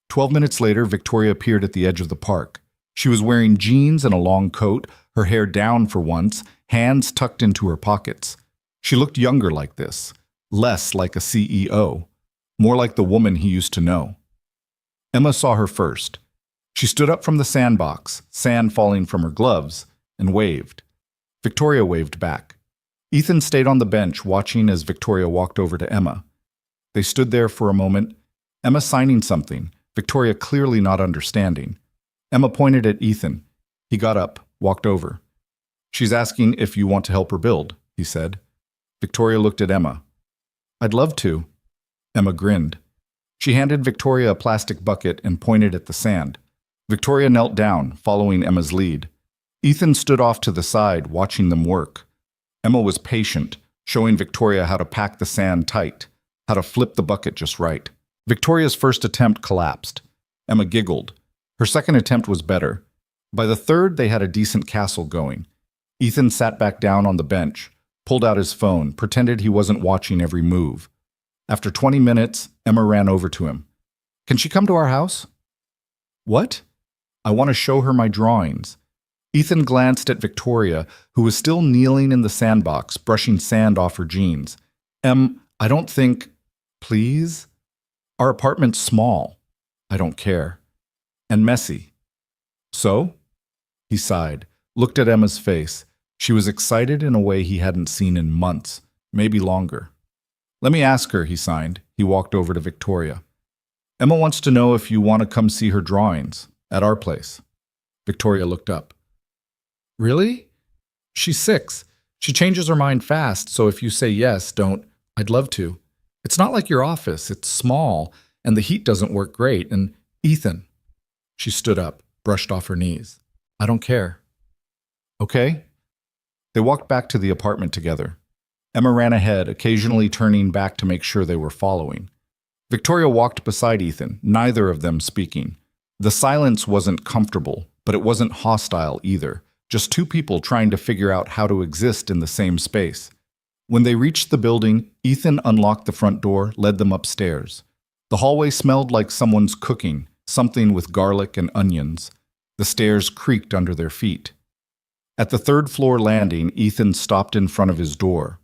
12 minutes later, Victoria appeared at the edge of the park. She was wearing jeans and a long coat, her hair down for once, hands tucked into her pockets. She looked younger like this, less like a CEO, more like the woman he used to know. Emma saw her first. She stood up from the sandbox, sand falling from her gloves, and waved. Victoria waved back. Ethan stayed on the bench, watching as Victoria walked over to Emma. They stood there for a moment, Emma signing something, Victoria clearly not understanding. Emma pointed at Ethan. He got up, walked over. "She's asking if you want to help her build," he said. Victoria looked at Emma. "I'd love to." Emma grinned. She handed Victoria a plastic bucket and pointed at the sand. Victoria knelt down, following Emma's lead. Ethan stood off to the side, watching them work. Emma was patient, showing Victoria how to pack the sand tight, how to flip the bucket just right. Victoria's first attempt collapsed. Emma giggled. Her second attempt was better. By the third, they had a decent castle going. Ethan sat back down on the bench, pulled out his phone, pretended he wasn't watching every move. After 20 minutes, Emma ran over to him. "Can she come to our house?" "What?" "I want to show her my drawings." Ethan glanced at Victoria, who was still kneeling in the sandbox, brushing sand off her jeans. I don't think..." "Please?" "Our apartment's small." "I don't care." "And messy." "So?" He sighed, looked at Emma's face. She was excited in a way he hadn't seen in months, maybe longer. "Let me ask her," he signed. He walked over to Victoria. "Emma wants to know if you want to come see her drawings, at our place." Victoria looked up. "Really?" "She's 6. She changes her mind fast, so if you say yes, don't, I'd love to. It's not like your office, it's small, and the heat doesn't work great, and Ethan." She stood up, brushed off her knees. "I don't care." "Okay." They walked back to the apartment together. Emma ran ahead, occasionally turning back to make sure they were following. Victoria walked beside Ethan, neither of them speaking. The silence wasn't comfortable, but it wasn't hostile either, just 2 people trying to figure out how to exist in the same space. When they reached the building, Ethan unlocked the front door, led them upstairs. The hallway smelled like someone's cooking, something with garlic and onions. The stairs creaked under their feet. At the third-floor landing, Ethan stopped in front of his door.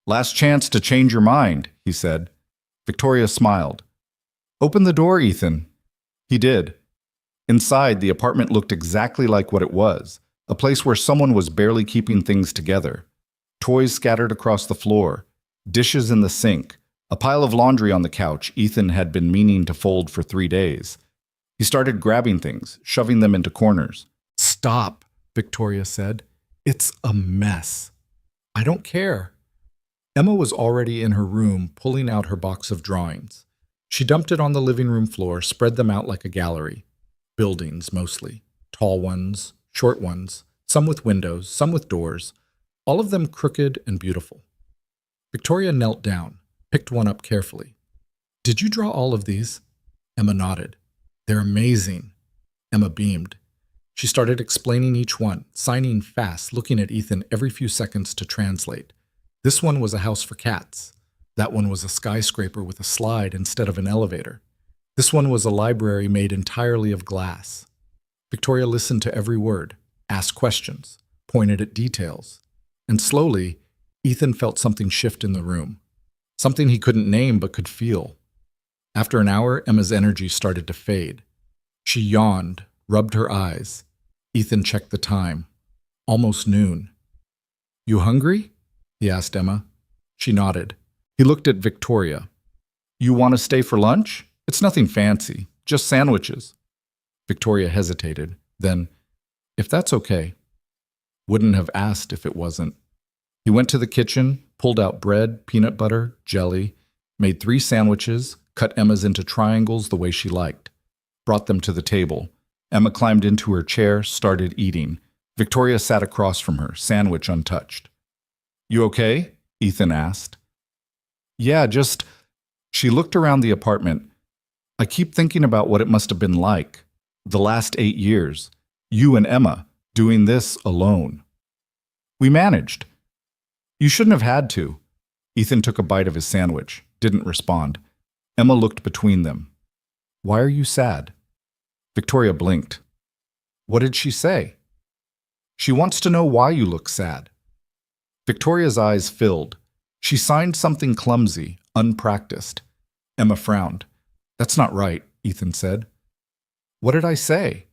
"Last chance to change your mind," he said. Victoria smiled. "Open the door, Ethan." He did. Inside, the apartment looked exactly like what it was, a place where someone was barely keeping things together. Toys scattered across the floor, dishes in the sink, a pile of laundry on the couch Ethan had been meaning to fold for 3 days. He started grabbing things, shoving them into corners. "Stop," Victoria said. "It's a mess." "I don't care." Emma was already in her room, pulling out her box of drawings. She dumped it on the living room floor, spread them out like a gallery. Buildings, mostly. Tall ones, short ones, some with windows, some with doors, all of them crooked and beautiful. Victoria knelt down, picked one up carefully. "Did you draw all of these?" Emma nodded. "They're amazing." Emma beamed. She started explaining each one, signing fast, looking at Ethan every few seconds to translate. This one was a house for cats. That one was a skyscraper with a slide instead of an elevator. This one was a library made entirely of glass. Victoria listened to every word, asked questions, pointed at details. And slowly, Ethan felt something shift in the room. Something he couldn't name but could feel. After an hour, Emma's energy started to fade. She yawned, rubbed her eyes. Ethan checked the time. Almost noon. "You hungry?" he asked Emma. She nodded. He looked at Victoria. "You want to stay for lunch? It's nothing fancy, just sandwiches." Victoria hesitated. Then, "If that's okay." Wouldn't have asked if it wasn't. He went to the kitchen, pulled out bread, peanut butter, jelly, made 3 sandwiches, cut Emma's into triangles the way she liked, brought them to the table. Emma climbed into her chair, started eating. Victoria sat across from her, sandwich untouched. "You okay?" Ethan asked. "Yeah, just..." She looked around the apartment. "I keep thinking about what it must have been like. The last 8 years. You and Emma, doing this alone." "We managed." "You shouldn't have had to." Ethan took a bite of his sandwich, didn't respond. Emma looked between them. "Why are you sad?" Victoria blinked. "What did she say?" "She wants to know why you look sad." Victoria's eyes filled. She signed something clumsy, unpracticed. Emma frowned. "That's not right," Ethan said. "What did I say?"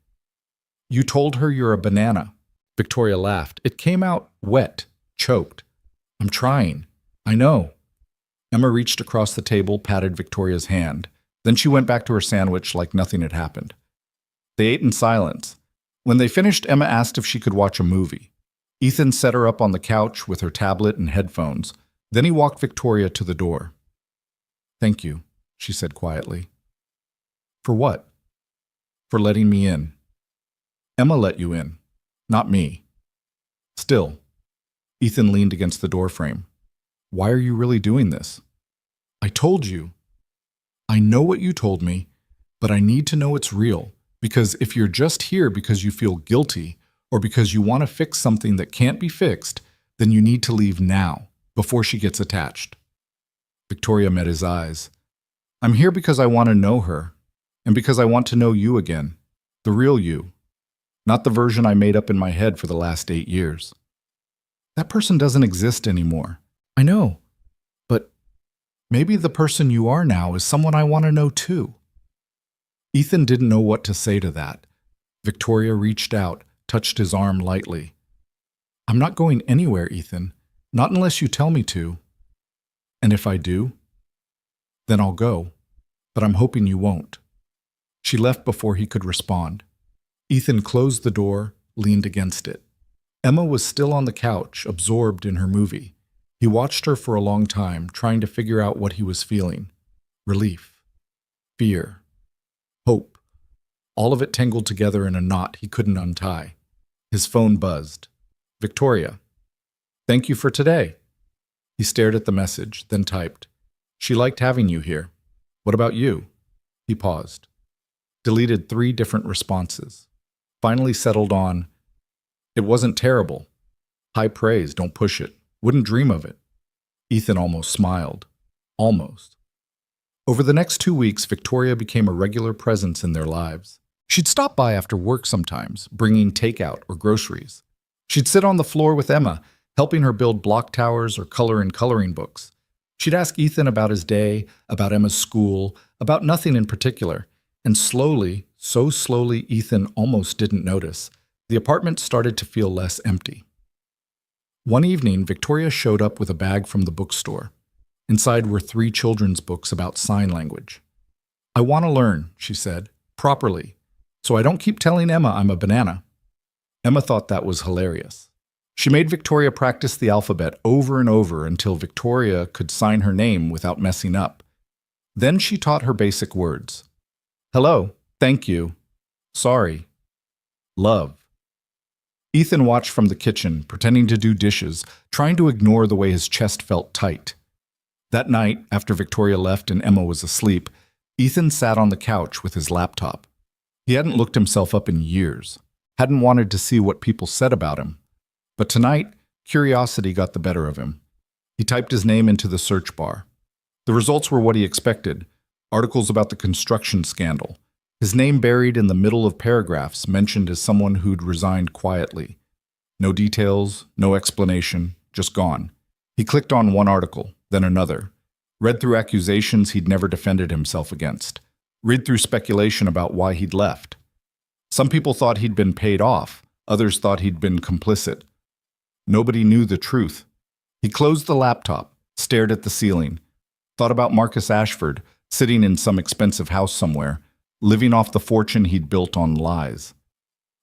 "You told her you're a banana." Victoria laughed. It came out wet, choked. "I'm trying. I know." Emma reached across the table, patted Victoria's hand. Then she went back to her sandwich like nothing had happened. They ate in silence. When they finished, Emma asked if she could watch a movie. Ethan set her up on the couch with her tablet and headphones. Then he walked Victoria to the door. "Thank you," she said quietly. "For what?" "For letting me in." "Emma let you in, not me." "Still." Ethan leaned against the doorframe. "Why are you really doing this?" "I told you." "I know what you told me, but I need to know it's real, because if you're just here because you feel guilty or because you want to fix something that can't be fixed, then you need to leave now, before she gets attached." Victoria met his eyes. "I'm here because I want to know her, and because I want to know you again, the real you, not the version I made up in my head for the last 8 years. That person doesn't exist anymore. I know, but maybe the person you are now is someone I want to know too." Ethan didn't know what to say to that. Victoria reached out, touched his arm lightly. "I'm not going anywhere, Ethan. Not unless you tell me to. And if I do, then I'll go. But I'm hoping you won't." She left before he could respond. Ethan closed the door, leaned against it. Emma was still on the couch, absorbed in her movie. He watched her for a long time, trying to figure out what he was feeling. Relief. Fear. Hope. All of it tangled together in a knot he couldn't untie. His phone buzzed. "Victoria. Thank you for today." He stared at the message, then typed, "She liked having you here. What about you?" He paused. Deleted 3 different responses. Finally settled on, "It wasn't terrible. High praise, don't push it. Wouldn't dream of it." Ethan almost smiled. Almost. Over the next 2 weeks, Victoria became a regular presence in their lives. She'd stop by after work sometimes, bringing takeout or groceries. She'd sit on the floor with Emma, helping her build block towers or color in coloring books. She'd ask Ethan about his day, about Emma's school, about nothing in particular. And slowly, so slowly Ethan almost didn't notice, the apartment started to feel less empty. One evening, Victoria showed up with a bag from the bookstore. Inside were 3 children's books about sign language. "I want to learn," she said, "properly, so I don't keep telling Emma I'm a banana." Emma thought that was hilarious. She made Victoria practice the alphabet over and over until Victoria could sign her name without messing up. Then she taught her basic words. Hello, thank you, sorry, love. Ethan watched from the kitchen, pretending to do dishes, trying to ignore the way his chest felt tight. That night, after Victoria left and Emma was asleep, Ethan sat on the couch with his laptop. He hadn't looked himself up in years, hadn't wanted to see what people said about him. But tonight, curiosity got the better of him. He typed his name into the search bar. The results were what he expected. Articles about the construction scandal. His name buried in the middle of paragraphs mentioned as someone who'd resigned quietly. No details, no explanation, just gone. He clicked on one article, then another. Read through accusations he'd never defended himself against. Read through speculation about why he'd left. Some people thought he'd been paid off. Others thought he'd been complicit. Nobody knew the truth. He closed the laptop, stared at the ceiling, thought about Marcus Ashford, sitting in some expensive house somewhere, living off the fortune he'd built on lies.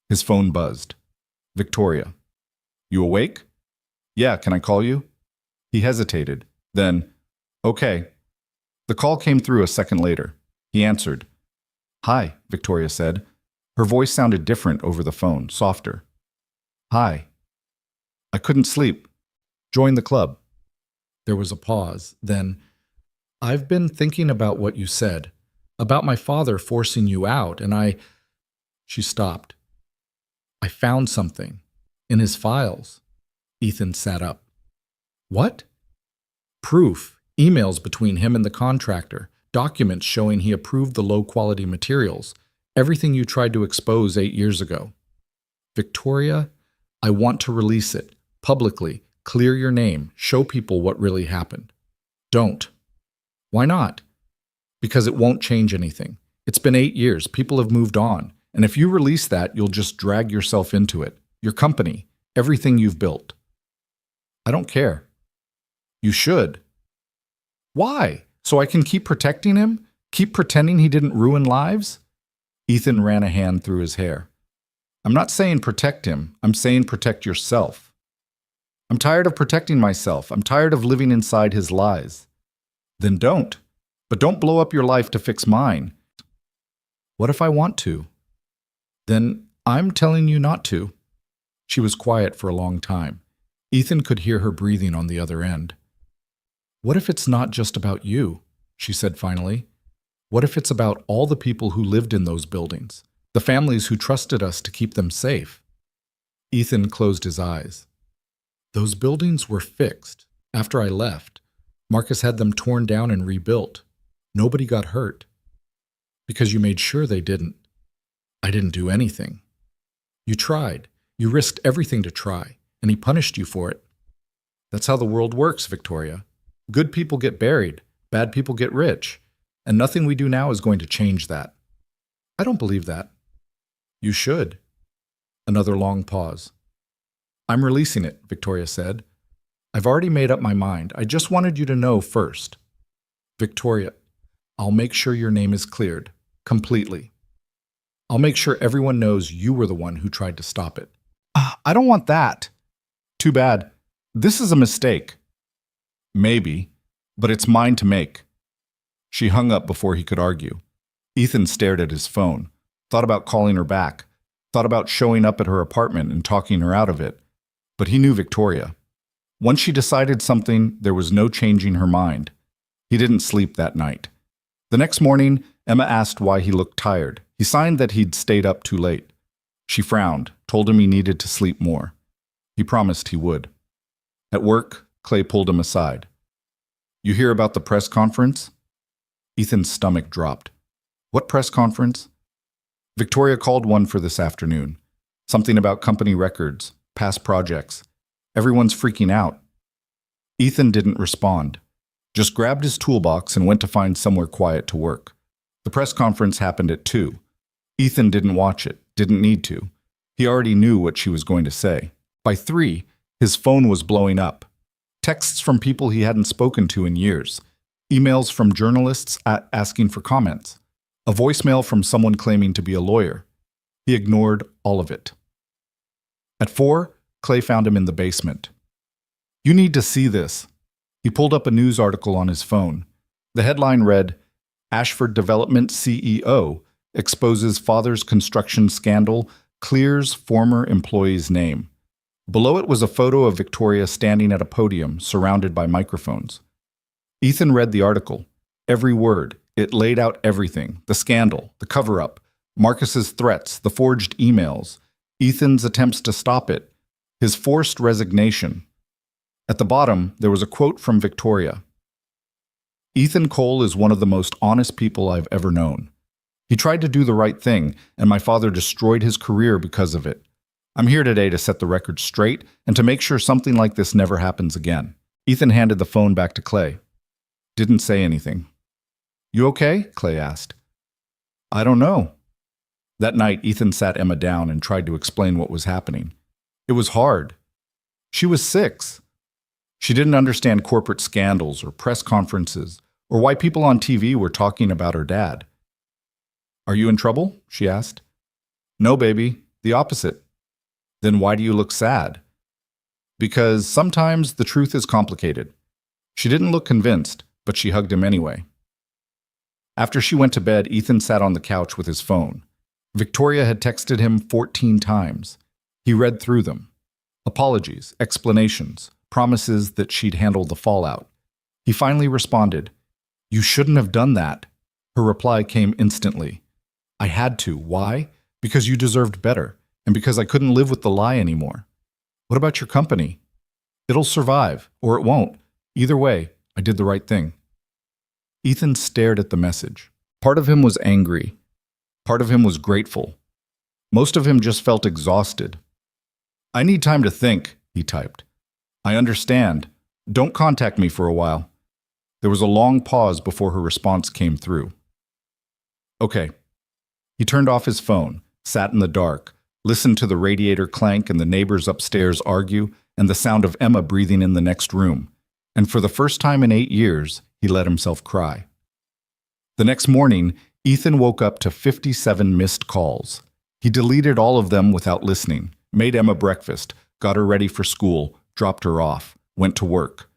His phone buzzed. Victoria. You awake? Yeah, can I call you? He hesitated. Then, okay. The call came through a second later. He answered. Hi, Victoria said. Her voice sounded different over the phone, softer. Hi. I couldn't sleep. Join the club. There was a pause. Then, I've been thinking about what you said, about my father forcing you out, and She stopped. I found something. In his files. Ethan sat up. What? Proof. Emails between him and the contractor. Documents showing he approved the low-quality materials. Everything you tried to expose 8 years ago. Victoria, I want to release it. Publicly. Clear your name. Show people what really happened. Don't. Why not? Because it won't change anything. It's been 8 years. People have moved on. And if you release that, you'll just drag yourself into it. Your company. Everything you've built. I don't care. You should. Why? So I can keep protecting him? Keep pretending he didn't ruin lives? Ethan ran a hand through his hair. I'm not saying protect him. I'm saying protect yourself. I'm tired of protecting myself. I'm tired of living inside his lies. Then don't. But don't blow up your life to fix mine. What if I want to? Then I'm telling you not to. She was quiet for a long time. Ethan could hear her breathing on the other end. What if it's not just about you? She said finally. What if it's about all the people who lived in those buildings, the families who trusted us to keep them safe? Ethan closed his eyes. Those buildings were fixed. After I left, Marcus had them torn down and rebuilt. Nobody got hurt. Because you made sure they didn't. I didn't do anything. You tried. You risked everything to try, and he punished you for it. That's how the world works, Victoria. Good people get buried, bad people get rich, and nothing we do now is going to change that. I don't believe that. You should. Another long pause. I'm releasing it, Victoria said. I've already made up my mind. I just wanted you to know first. Victoria, I'll make sure your name is cleared. Completely. I'll make sure everyone knows you were the one who tried to stop it. I don't want that. Too bad. This is a mistake. Maybe, but it's mine to make. She hung up before he could argue. Ethan stared at his phone, thought about calling her back, thought about showing up at her apartment and talking her out of it. But he knew Victoria. Once she decided something, there was no changing her mind. He didn't sleep that night. The next morning, Emma asked why he looked tired. He signed that he'd stayed up too late. She frowned, told him he needed to sleep more. He promised he would. At work, Clay pulled him aside. You hear about the press conference? Ethan's stomach dropped. What press conference? Victoria called one for this afternoon. Something about company records, past projects. Everyone's freaking out. Ethan didn't respond, just grabbed his toolbox and went to find somewhere quiet to work. The press conference happened at 2. Ethan didn't watch it, didn't need to. He already knew what she was going to say. By 3, his phone was blowing up. Texts from people he hadn't spoken to in years. Emails from journalists asking for comments. A voicemail from someone claiming to be a lawyer. He ignored all of it. At 4, Clay found him in the basement. You need to see this. He pulled up a news article on his phone. The headline read, Ashford Development CEO exposes father's construction scandal, clears former employee's name. Below it was a photo of Victoria standing at a podium surrounded by microphones. Ethan read the article. Every word. It laid out everything. The scandal, the cover-up, Marcus's threats, the forged emails, Ethan's attempts to stop it, his forced resignation. At the bottom, there was a quote from Victoria. Ethan Cole is one of the most honest people I've ever known. He tried to do the right thing, and my father destroyed his career because of it. I'm here today to set the record straight and to make sure something like this never happens again. Ethan handed the phone back to Clay. Didn't say anything. You okay? Clay asked. I don't know. That night, Ethan sat Emma down and tried to explain what was happening. It was hard. She was 6. She didn't understand corporate scandals or press conferences or why people on TV were talking about her dad. Are you in trouble? She asked. No, baby. The opposite. Then why do you look sad? Because sometimes the truth is complicated. She didn't look convinced, but she hugged him anyway. After she went to bed, Ethan sat on the couch with his phone. Victoria had texted him 14 times. He read through them. Apologies, explanations, promises that she'd handle the fallout. He finally responded, You shouldn't have done that. Her reply came instantly. I had to. Why? Because you deserved better, and because I couldn't live with the lie anymore. What about your company? It'll survive, or it won't. Either way, I did the right thing. Ethan stared at the message. Part of him was angry. Part of him was grateful. Most of him just felt exhausted. I need time to think, he typed. I understand. Don't contact me for a while. There was a long pause before her response came through. Okay. He turned off his phone, sat in the dark, listened to the radiator clank and the neighbors upstairs argue and the sound of Emma breathing in the next room. And for the first time in 8 years, he let himself cry. The next morning, Ethan woke up to 57 missed calls. He deleted all of them without listening, made Emma breakfast, got her ready for school, dropped her off, went to work.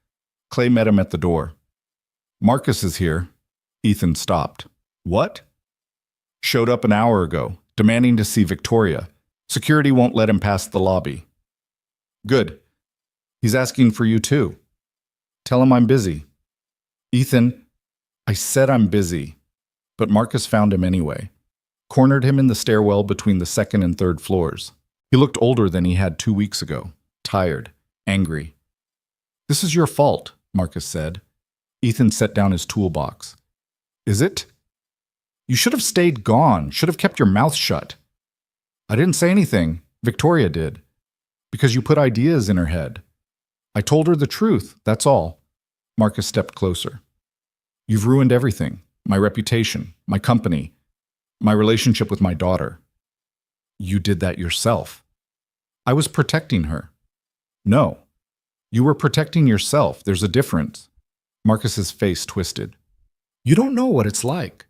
Clay met him at the door. Marcus is here. Ethan stopped. What? Showed up an hour ago, demanding to see Victoria. Security won't let him past the lobby. Good. He's asking for you too. Tell him I'm busy. Ethan, I said I'm busy. But Marcus found him anyway. Cornered him in the stairwell between the 2nd and 3rd floors. He looked older than he had 2 weeks ago. Tired. Angry. This is your fault, Marcus said. Ethan set down his toolbox. Is it? You should have stayed gone. Should have kept your mouth shut. I didn't say anything. Victoria did. Because you put ideas in her head. I told her the truth, that's all. Marcus stepped closer. You've ruined everything. My reputation, my company, my relationship with my daughter. You did that yourself. I was protecting her. No. You were protecting yourself. There's a difference. Marcus's face twisted. You don't know what it's like.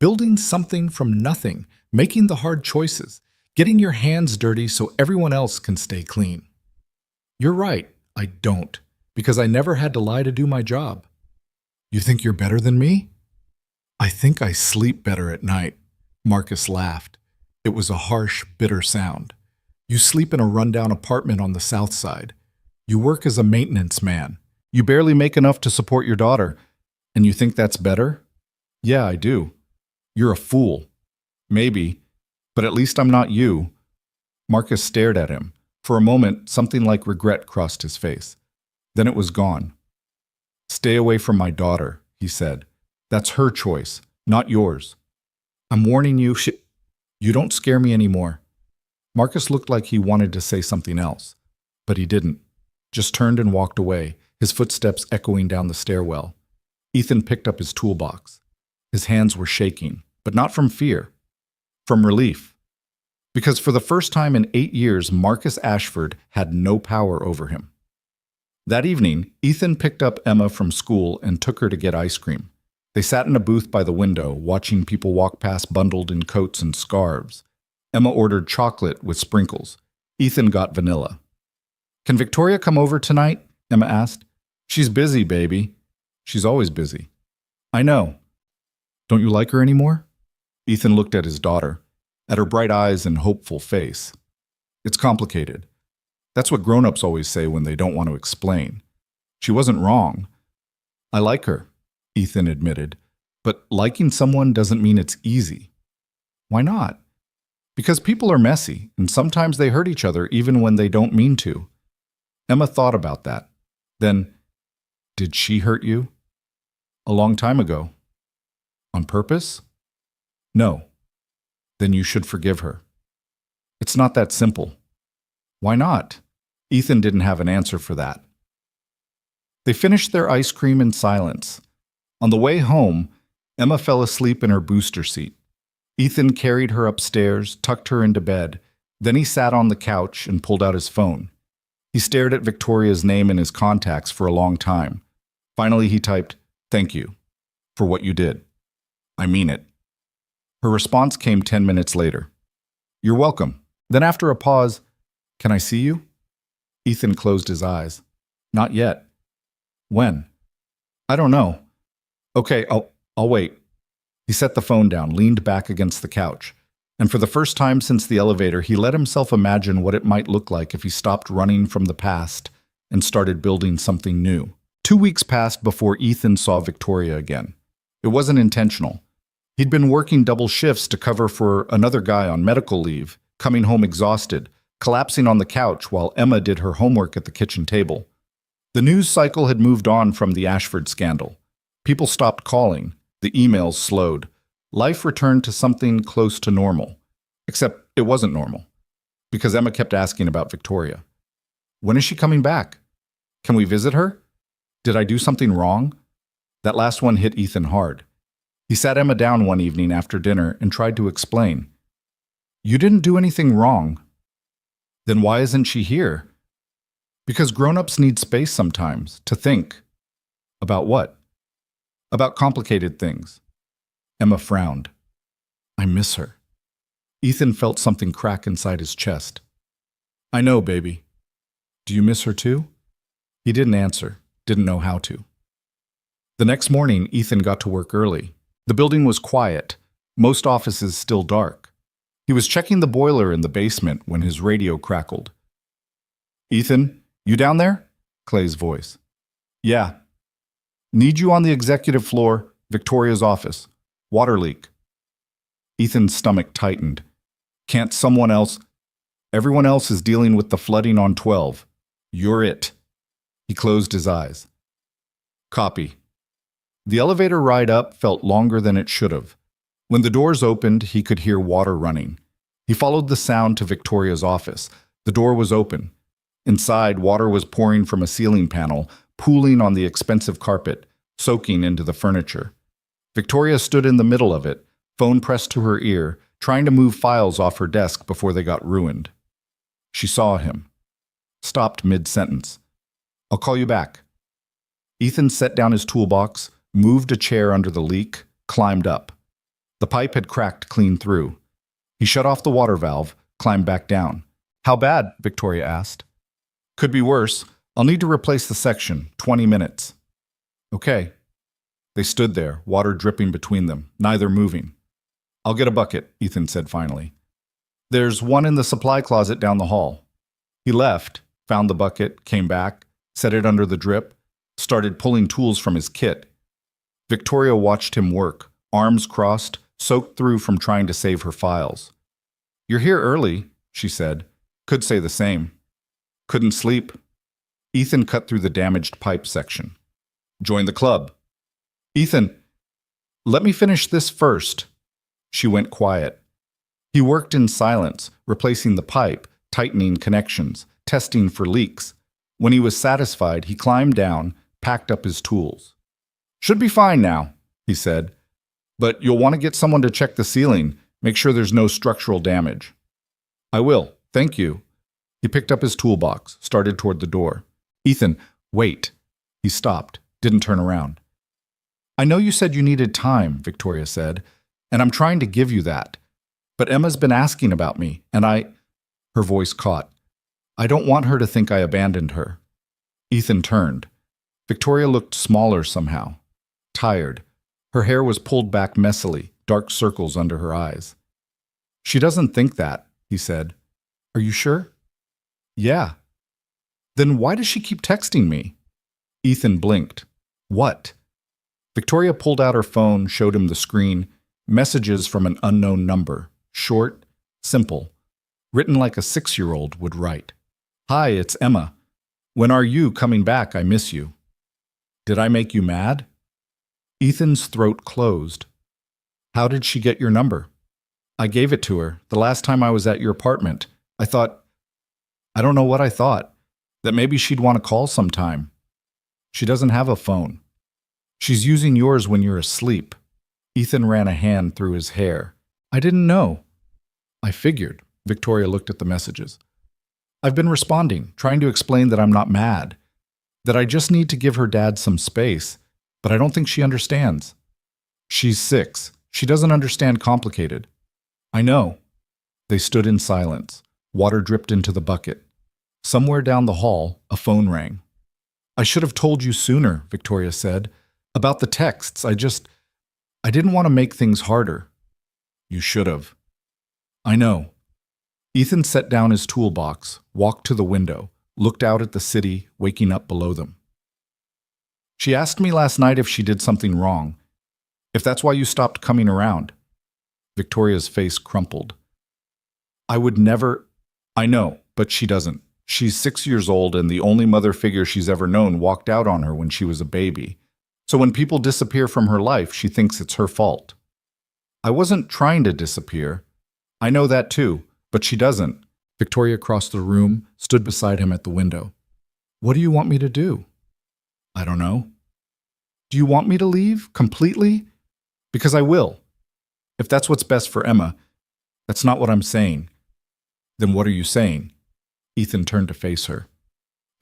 Building something from nothing, making the hard choices, getting your hands dirty so everyone else can stay clean. You're right, I don't, because I never had to lie to do my job. You think you're better than me? I think I sleep better at night. Marcus laughed. It was a harsh, bitter sound. You sleep in a rundown apartment on the south side. You work as a maintenance man. You barely make enough to support your daughter. And you think that's better? Yeah, I do. You're a fool. Maybe. But at least I'm not you. Marcus stared at him. For a moment, something like regret crossed his face. Then it was gone. Stay away from my daughter, he said. That's her choice, not yours. I'm warning you, you don't scare me anymore. Marcus looked like he wanted to say something else, but he didn't. Just turned and walked away, his footsteps echoing down the stairwell. Ethan picked up his toolbox. His hands were shaking, but not from fear, from relief. Because for the first time in 8 years, Marcus Ashford had no power over him. That evening, Ethan picked up Emma from school and took her to get ice cream. They sat in a booth by the window, watching people walk past bundled in coats and scarves. Emma ordered chocolate with sprinkles. Ethan got vanilla. Can Victoria come over tonight? Emma asked. She's busy, baby. She's always busy. I know. Don't you like her anymore? Ethan looked at his daughter, at her bright eyes and hopeful face. It's complicated. That's what grown-ups always say when they don't want to explain. She wasn't wrong. I like her, Ethan admitted, but liking someone doesn't mean it's easy. Why not? Because people are messy, and sometimes they hurt each other even when they don't mean to. Emma thought about that. Then, did she hurt you? A long time ago. On purpose? No. Then you should forgive her. It's not that simple. Why not? Ethan didn't have an answer for that. They finished their ice cream in silence. On the way home, Emma fell asleep in her booster seat. Ethan carried her upstairs, tucked her into bed. Then he sat on the couch and pulled out his phone. He stared at Victoria's name in his contacts for a long time. Finally, he typed, "Thank you for what you did. I mean it." Her response came 10 minutes later. "You're welcome." Then after a pause, "Can I see you?" Ethan closed his eyes. "Not yet." "When?" "I don't know." "Okay, I'll wait." He set the phone down, leaned back against the couch, and for the first time since the elevator, he let himself imagine what it might look like if he stopped running from the past and started building something new. 2 weeks passed before Ethan saw Victoria again. It wasn't intentional. He'd been working double shifts to cover for another guy on medical leave, coming home exhausted, collapsing on the couch while Emma did her homework at the kitchen table. The news cycle had moved on from the Ashford scandal. People stopped calling. The emails slowed. Life returned to something close to normal. Except it wasn't normal, because Emma kept asking about Victoria. When is she coming back? Can we visit her? Did I do something wrong? That last one hit Ethan hard. He sat Emma down one evening after dinner and tried to explain. You didn't do anything wrong. Then why isn't she here? Because grown-ups need space sometimes to think. About what? About complicated things. Emma frowned. I miss her. Ethan felt something crack inside his chest. I know, baby. Do you miss her too? He didn't answer, didn't know how to. The next morning, Ethan got to work early. The building was quiet, most offices still dark. He was checking the boiler in the basement when his radio crackled. Ethan, you down there? Clay's voice. Yeah. Need you on the executive floor, Victoria's office. Water leak. Ethan's stomach tightened. Can't someone else? Everyone else is dealing with the flooding on 12. You're it. He closed his eyes. Copy. The elevator ride up felt longer than it should have. When the doors opened, he could hear water running. He followed the sound to Victoria's office. The door was open. Inside, water was pouring from a ceiling panel, pooling on the expensive carpet, soaking into the furniture. Victoria stood in the middle of it, phone pressed to her ear, trying to move files off her desk before they got ruined. She saw him. Stopped mid-sentence. I'll call you back. Ethan set down his toolbox, moved a chair under the leak, climbed up. The pipe had cracked clean through. He shut off the water valve, climbed back down. How bad? Victoria asked. Could be worse. I'll need to replace the section. 20 minutes. Okay. They stood there, water dripping between them, neither moving. I'll get a bucket, Ethan said finally. There's one in the supply closet down the hall. He left, found the bucket, came back, set it under the drip, started pulling tools from his kit. Victoria watched him work, arms crossed, soaked through from trying to save her files. You're here early, she said. Could say the same. Couldn't sleep. Ethan cut through the damaged pipe section. Join the club. Ethan, Let me finish this first. She went quiet. He worked in silence, replacing the pipe, tightening connections, testing for leaks. When he was satisfied, he climbed down, packed up his tools. Should be fine now, he said. But you'll want to get someone to check the ceiling, make sure there's no structural damage. I will, thank you. He picked up his toolbox, started toward the door. Ethan, wait. He stopped, didn't turn around. I know you said you needed time, Victoria said, and I'm trying to give you that. But Emma's been asking about me, and Her voice caught. I don't want her to think I abandoned her. Ethan turned. Victoria looked smaller somehow, tired. Her hair was pulled back messily, dark circles under her eyes. She doesn't think that, he said. Are you sure? Yeah. Then why does she keep texting me? Ethan blinked. What? Victoria pulled out her phone, showed him the screen. Messages from an unknown number. Short, simple. Written like a 6-year-old would write. Hi, it's Emma. When are you coming back? I miss you. Did I make you mad? Ethan's throat closed. How did she get your number? I gave it to her the last time I was at your apartment. I don't know what I thought. That maybe she'd want to call sometime. She doesn't have a phone. She's using yours when you're asleep. Ethan ran a hand through his hair. I didn't know. I figured. Victoria looked at the messages. I've been responding, trying to explain that I'm not mad, that I just need to give her dad some space, but I don't think she understands. She's 6. She doesn't understand complicated. I know. They stood in silence. Water dripped into the bucket. Somewhere down the hall, a phone rang. I should have told you sooner, Victoria said. About the texts, I didn't want to make things harder. You should have. I know. Ethan set down his toolbox, walked to the window, looked out at the city waking up below them. She asked me last night if she did something wrong, if that's why you stopped coming around. Victoria's face crumpled. I would never. I know, but she doesn't. She's 6 years old, and the only mother figure she's ever known walked out on her when she was a baby. So when people disappear from her life, she thinks it's her fault. I wasn't trying to disappear. I know that too, but she doesn't. Victoria crossed the room, stood beside him at the window. What do you want me to do? I don't know. Do you want me to leave completely? Because I will. If that's what's best for Emma, that's not what I'm saying. Then what are you saying? Ethan turned to face her.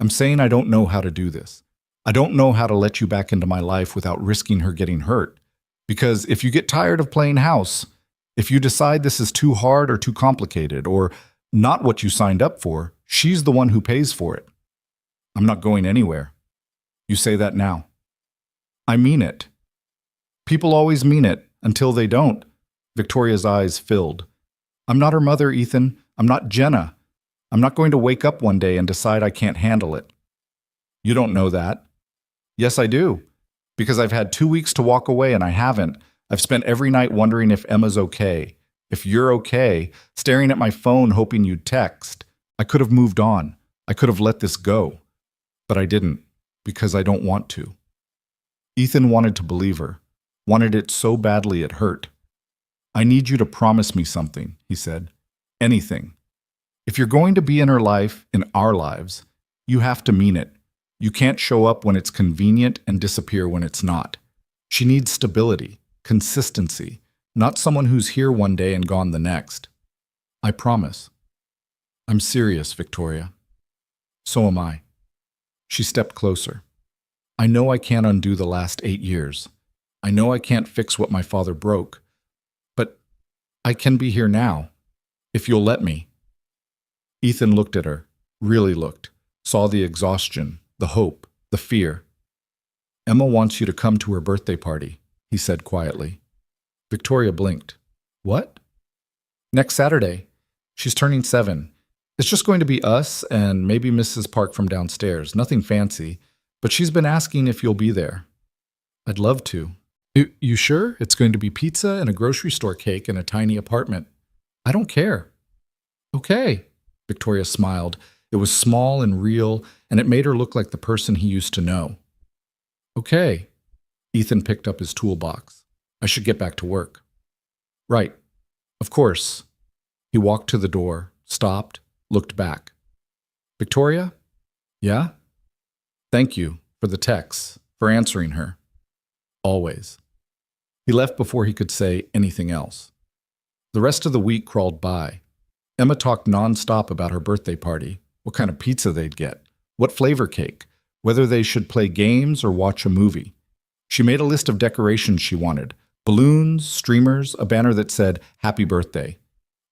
I'm saying I don't know how to do this. I don't know how to let you back into my life without risking her getting hurt. Because if you get tired of playing house, if you decide this is too hard or too complicated or not what you signed up for, she's the one who pays for it. I'm not going anywhere. You say that now. I mean it. People always mean it until they don't. Victoria's eyes filled. I'm not her mother, Ethan. I'm not Jenna. I'm not going to wake up one day and decide I can't handle it. You don't know that. Yes, I do. Because I've had 2 weeks to walk away and I haven't. I've spent every night wondering if Emma's okay. If you're okay, staring at my phone hoping you'd text. I could have moved on. I could have let this go. But I didn't, because I don't want to. Ethan wanted to believe her. Wanted it so badly it hurt. I need you to promise me something, he said. Anything. If you're going to be in her life, in our lives, you have to mean it. You can't show up when it's convenient and disappear when it's not. She needs stability, consistency, not someone who's here one day and gone the next. I promise. I'm serious, Victoria. So am I. She stepped closer. I know I can't undo the last 8 years. I know I can't fix what my father broke. But I can be here now, if you'll let me. Ethan looked at her, really looked, saw the exhaustion, the hope, the fear. Emma wants you to come to her birthday party, he said quietly. Victoria blinked. What? Next Saturday. She's turning 7. It's just going to be us and maybe Mrs. Park from downstairs. Nothing fancy, but she's been asking if you'll be there. I'd love to. You sure? It's going to be pizza and a grocery store cake in a tiny apartment. I don't care. Okay. Victoria smiled. It was small and real, and it made her look like the person he used to know. Okay. Ethan picked up his toolbox. I should get back to work. Right. Of course. He walked to the door, stopped, looked back. Victoria? Yeah? Thank you for the texts, for answering her. Always. He left before he could say anything else. The rest of the week crawled by. Emma talked nonstop about her birthday party, what kind of pizza they'd get, what flavor cake, whether they should play games or watch a movie. She made a list of decorations she wanted: balloons, streamers, a banner that said, "Happy Birthday."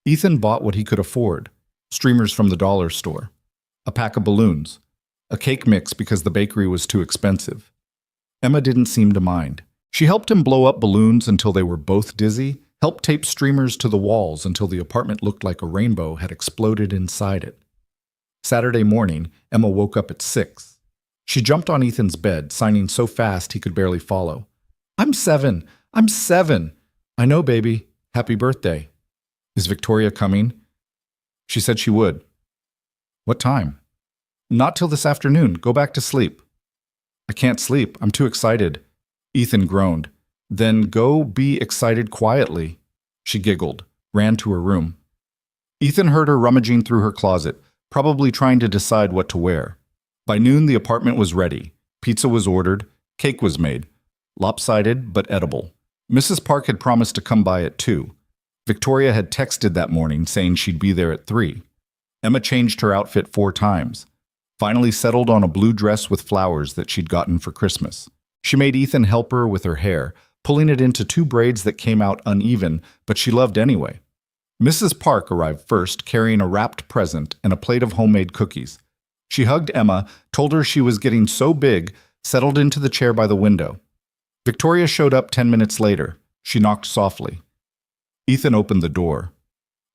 Ethan bought what he could afford: streamers from the dollar store, a pack of balloons, a cake mix because the bakery was too expensive. Emma didn't seem to mind. She helped him blow up balloons until they were both dizzy, helped tape streamers to the walls until the apartment looked like a rainbow had exploded inside it. Saturday morning, Emma woke up at 6. She jumped on Ethan's bed, signing so fast he could barely follow. "I'm 7. I'm 7. I know, baby. Happy birthday. Is Victoria coming?" She said she would. What time? Not till this afternoon. Go back to sleep. I can't sleep. I'm too excited. Ethan groaned. Then go be excited quietly. She giggled, ran to her room. Ethan heard her rummaging through her closet, probably trying to decide what to wear. By noon, the apartment was ready. Pizza was ordered. Cake was made. Lopsided, but edible. Mrs. Park had promised to come by at 2. Victoria had texted that morning saying she'd be there at 3. Emma changed her outfit 4 times. Finally settled on a blue dress with flowers that she'd gotten for Christmas. She made Ethan help her with her hair, pulling it into 2 braids that came out uneven, but she loved anyway. Mrs. Park arrived first, carrying a wrapped present and a plate of homemade cookies. She hugged Emma, told her she was getting so big, settled into the chair by the window. Victoria showed up 10 minutes later. She knocked softly. Ethan opened the door.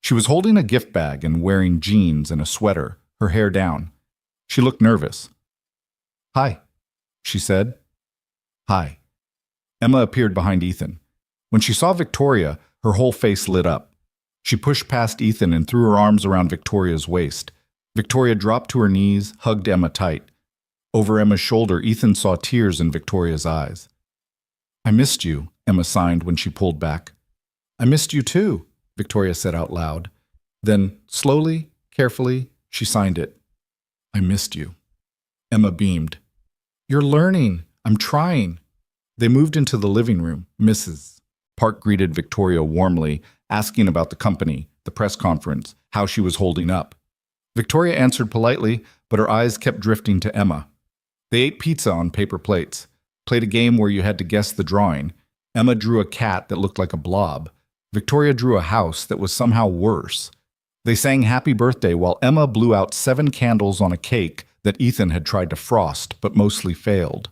She was holding a gift bag and wearing jeans and a sweater, her hair down. She looked nervous. "Hi," she said. "Hi." Emma appeared behind Ethan. When she saw Victoria, her whole face lit up. She pushed past Ethan and threw her arms around Victoria's waist. Victoria dropped to her knees, hugged Emma tight. Over Emma's shoulder, Ethan saw tears in Victoria's eyes. "I missed you," Emma signed when she pulled back. "I missed you too," Victoria said out loud. Then, slowly, carefully, she signed it. "I missed you." Emma beamed. "You're learning. I'm trying." They moved into the living room. Mrs. Park greeted Victoria warmly, asking about the company, the press conference, how she was holding up. Victoria answered politely, but her eyes kept drifting to Emma. They ate pizza on paper plates, played a game where you had to guess the drawing. Emma drew a cat that looked like a blob. Victoria drew a house that was somehow worse. They sang Happy Birthday while Emma blew out 7 candles on a cake that Ethan had tried to frost but mostly failed.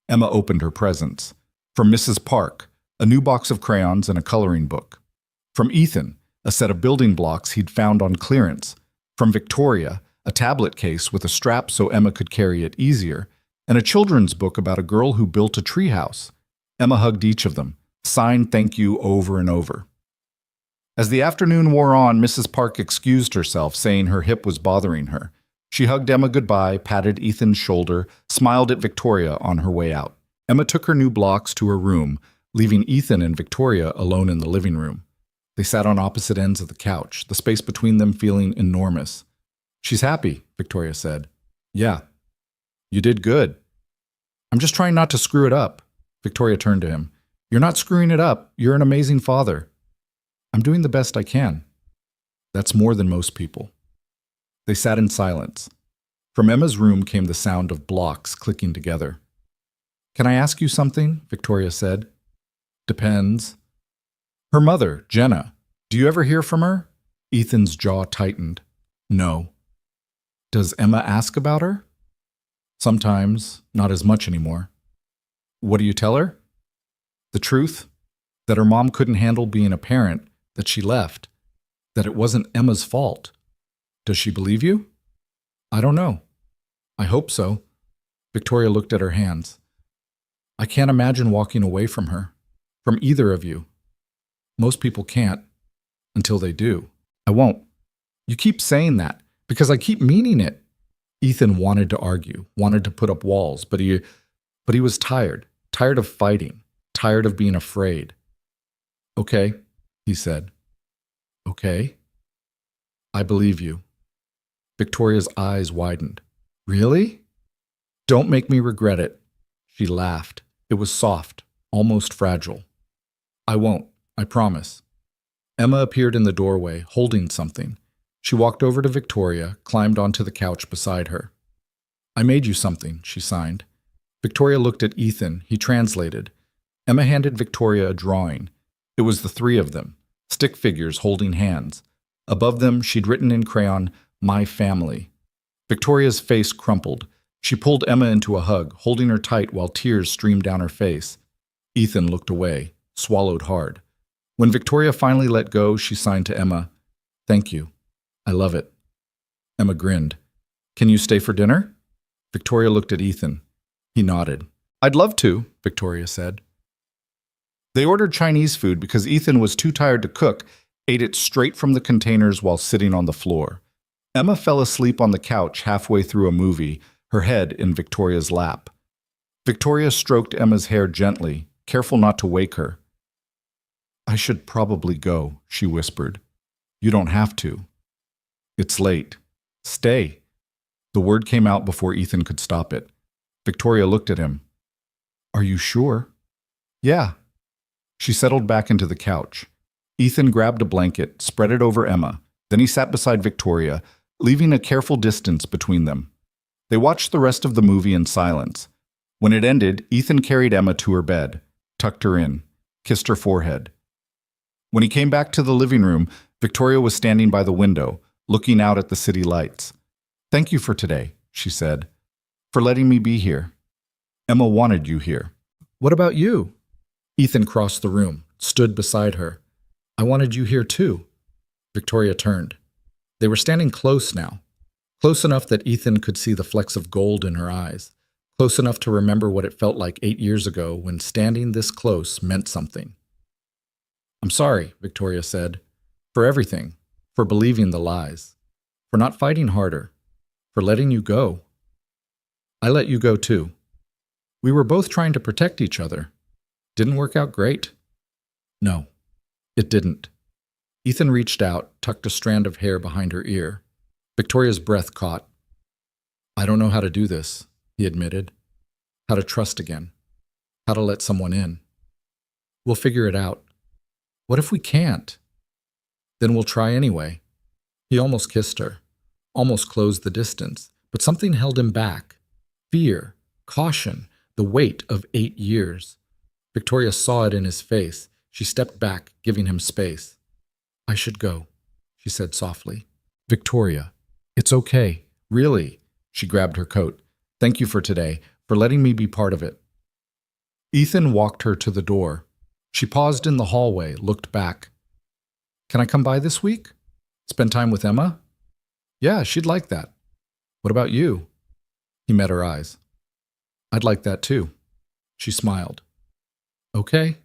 Emma opened her presents. From Mrs. Park, a new box of crayons and a coloring book. From Ethan, a set of building blocks he'd found on clearance. From Victoria, a tablet case with a strap so Emma could carry it easier, and a children's book about a girl who built a treehouse. Emma hugged each of them, signed thank you over and over. As the afternoon wore on, Mrs. Park excused herself, saying her hip was bothering her. She hugged Emma goodbye, patted Ethan's shoulder, smiled at Victoria on her way out. Emma took her new blocks to her room, leaving Ethan and Victoria alone in the living room. They sat on opposite ends of the couch, the space between them feeling enormous. "She's happy," Victoria said. "Yeah. You did good." "I'm just trying not to screw it up." Victoria turned to him. "You're not screwing it up. You're an amazing father." "I'm doing the best I can." "That's more than most people." They sat in silence. From Emma's room came the sound of blocks clicking together. "Can I ask you something?" Victoria said. "Depends." "Her mother, Jenna. Do you ever hear from her?" Ethan's jaw tightened. "No." "Does Emma ask about her?" "Sometimes, not as much anymore." "What do you tell her?" "The truth. That her mom couldn't handle being a parent, that she left, that it wasn't Emma's fault." "Does she believe you?" "I don't know. I hope so." Victoria looked at her hands. "I can't imagine walking away from her, from either of you. Most people can't, until they do." "I won't." "You keep saying that, because I keep meaning it." Ethan wanted to argue, wanted to put up walls, but he was tired of fighting, tired of being afraid. Okay, he said. Okay. I believe you. Victoria's eyes widened. Really? Don't make me regret it. She laughed. It was soft, almost fragile. I won't, I promise. Emma appeared in the doorway, holding something. She walked over to Victoria, climbed onto the couch beside her. I made you something, she signed. Victoria looked at Ethan. He translated. Emma handed Victoria a drawing. It was the three of them, stick figures holding hands. Above them, she'd written in crayon, My Family. Victoria's face crumpled. She pulled Emma into a hug, holding her tight while tears streamed down her face. Ethan looked away, swallowed hard. When Victoria finally let go, she signed to Emma, Thank you. I love it. Emma grinned. Can you stay for dinner? Victoria looked at Ethan. He nodded. I'd love to, Victoria said. They ordered Chinese food because Ethan was too tired to cook, ate it straight from the containers while sitting on the floor. Emma fell asleep on the couch halfway through a movie, her head in Victoria's lap. Victoria stroked Emma's hair gently, careful not to wake her. I should probably go, she whispered. You don't have to. It's late. Stay. The word came out before Ethan could stop it. Victoria looked at him. Are you sure? Yeah. She settled back into the couch. Ethan grabbed a blanket, spread it over Emma. Then he sat beside Victoria, leaving a careful distance between them. They watched the rest of the movie in silence. When it ended, Ethan carried Emma to her bed, tucked her in, kissed her forehead. When he came back to the living room, Victoria was standing by the window, looking out at the city lights. Thank you for today, she said, for letting me be here. Emma wanted you here. What about you? Ethan crossed the room, stood beside her. I wanted you here too. Victoria turned. They were standing close now, close enough that Ethan could see the flecks of gold in her eyes, close enough to remember what it felt like 8 years ago when standing this close meant something. I'm sorry, Victoria said, for everything, for believing the lies, for not fighting harder, for letting you go. I let you go too. We were both trying to protect each other. Didn't work out great. No, it didn't. Ethan reached out, tucked a strand of hair behind her ear. Victoria's breath caught. I don't know how to do this, he admitted. How to trust again. How to let someone in. We'll figure it out. What if we can't? Then we'll try anyway. He almost kissed her, almost closed the distance, but something held him back. Fear, caution, the weight of 8 years. Victoria saw it in his face. She stepped back, giving him space. I should go, she said softly. Victoria, it's okay, really. She grabbed her coat. Thank you for today, for letting me be part of it. Ethan walked her to the door. She paused in the hallway, looked back. Can I come by this week? Spend time with Emma? Yeah, she'd like that. What about you? He met her eyes. I'd like that too. She smiled. Okay.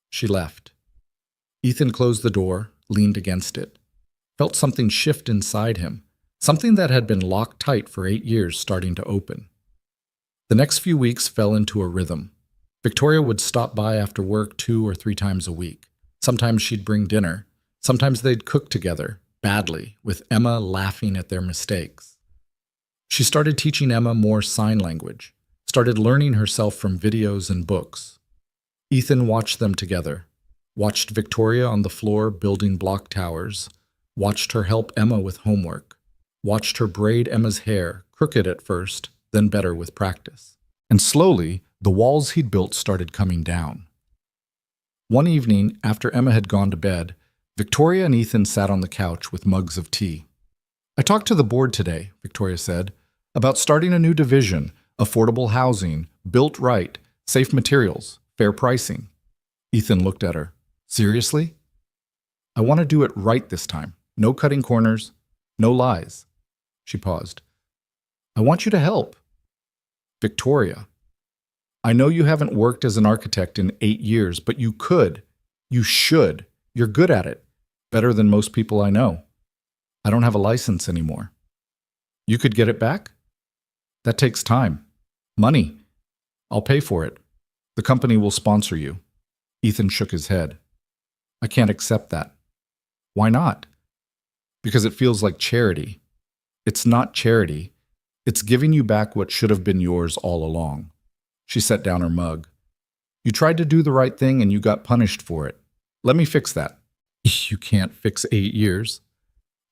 She left. Ethan closed the door, leaned against it. Felt something shift inside him, something that had been locked tight for 8 years starting to open. The next few weeks fell into a rhythm. Victoria would stop by after work 2 or 3 times a week. Sometimes she'd bring dinner. Sometimes they'd cook together, badly, with Emma laughing at their mistakes. She started teaching Emma more sign language, started learning herself from videos and books. Ethan watched them together, watched Victoria on the floor building block towers, watched her help Emma with homework, watched her braid Emma's hair, crooked at first, then better with practice. And slowly, the walls he'd built started coming down. One evening, after Emma had gone to bed, Victoria and Ethan sat on the couch with mugs of tea. I talked to the board today, Victoria said, about starting a new division, affordable housing, built right, safe materials, fair pricing. Ethan looked at her. Seriously? I want to do it right this time. No cutting corners, no lies. She paused. I want you to help. Victoria, I know you haven't worked as an architect in 8 years, but you could. You should. You're good at it. Better than most people I know. I don't have a license anymore. You could get it back? That takes time. Money. I'll pay for it. The company will sponsor you. Ethan shook his head. I can't accept that. Why not? Because it feels like charity. It's not charity. It's giving you back what should have been yours all along. She set down her mug. You tried to do the right thing and you got punished for it. Let me fix that. You can't fix 8 years.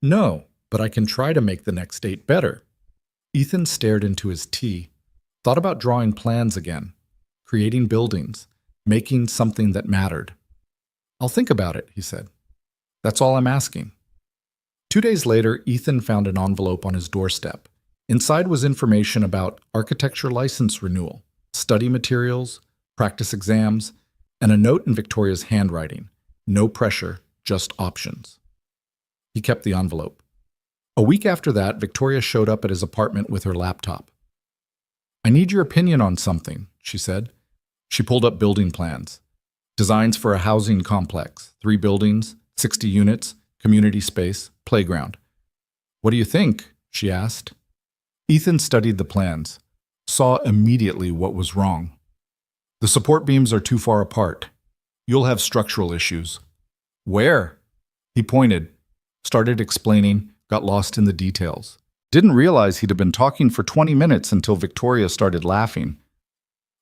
No, but I can try to make the next 8 better. Ethan stared into his tea, thought about drawing plans again, creating buildings, making something that mattered. I'll think about it, he said. That's all I'm asking. 2 days later, Ethan found an envelope on his doorstep. Inside was information about architecture license renewal, study materials, practice exams, and a note in Victoria's handwriting. No pressure, just options. He kept the envelope. A week after that, Victoria showed up at his apartment with her laptop. I need your opinion on something, she said. She pulled up building plans. Designs for a housing complex, 3 buildings, 60 units, community space, playground. What do you think? She asked. Ethan studied the plans, saw immediately what was wrong. The support beams are too far apart. You'll have structural issues. Where? He pointed, started explaining, got lost in the details. Didn't realize he'd have been talking for 20 minutes until Victoria started laughing.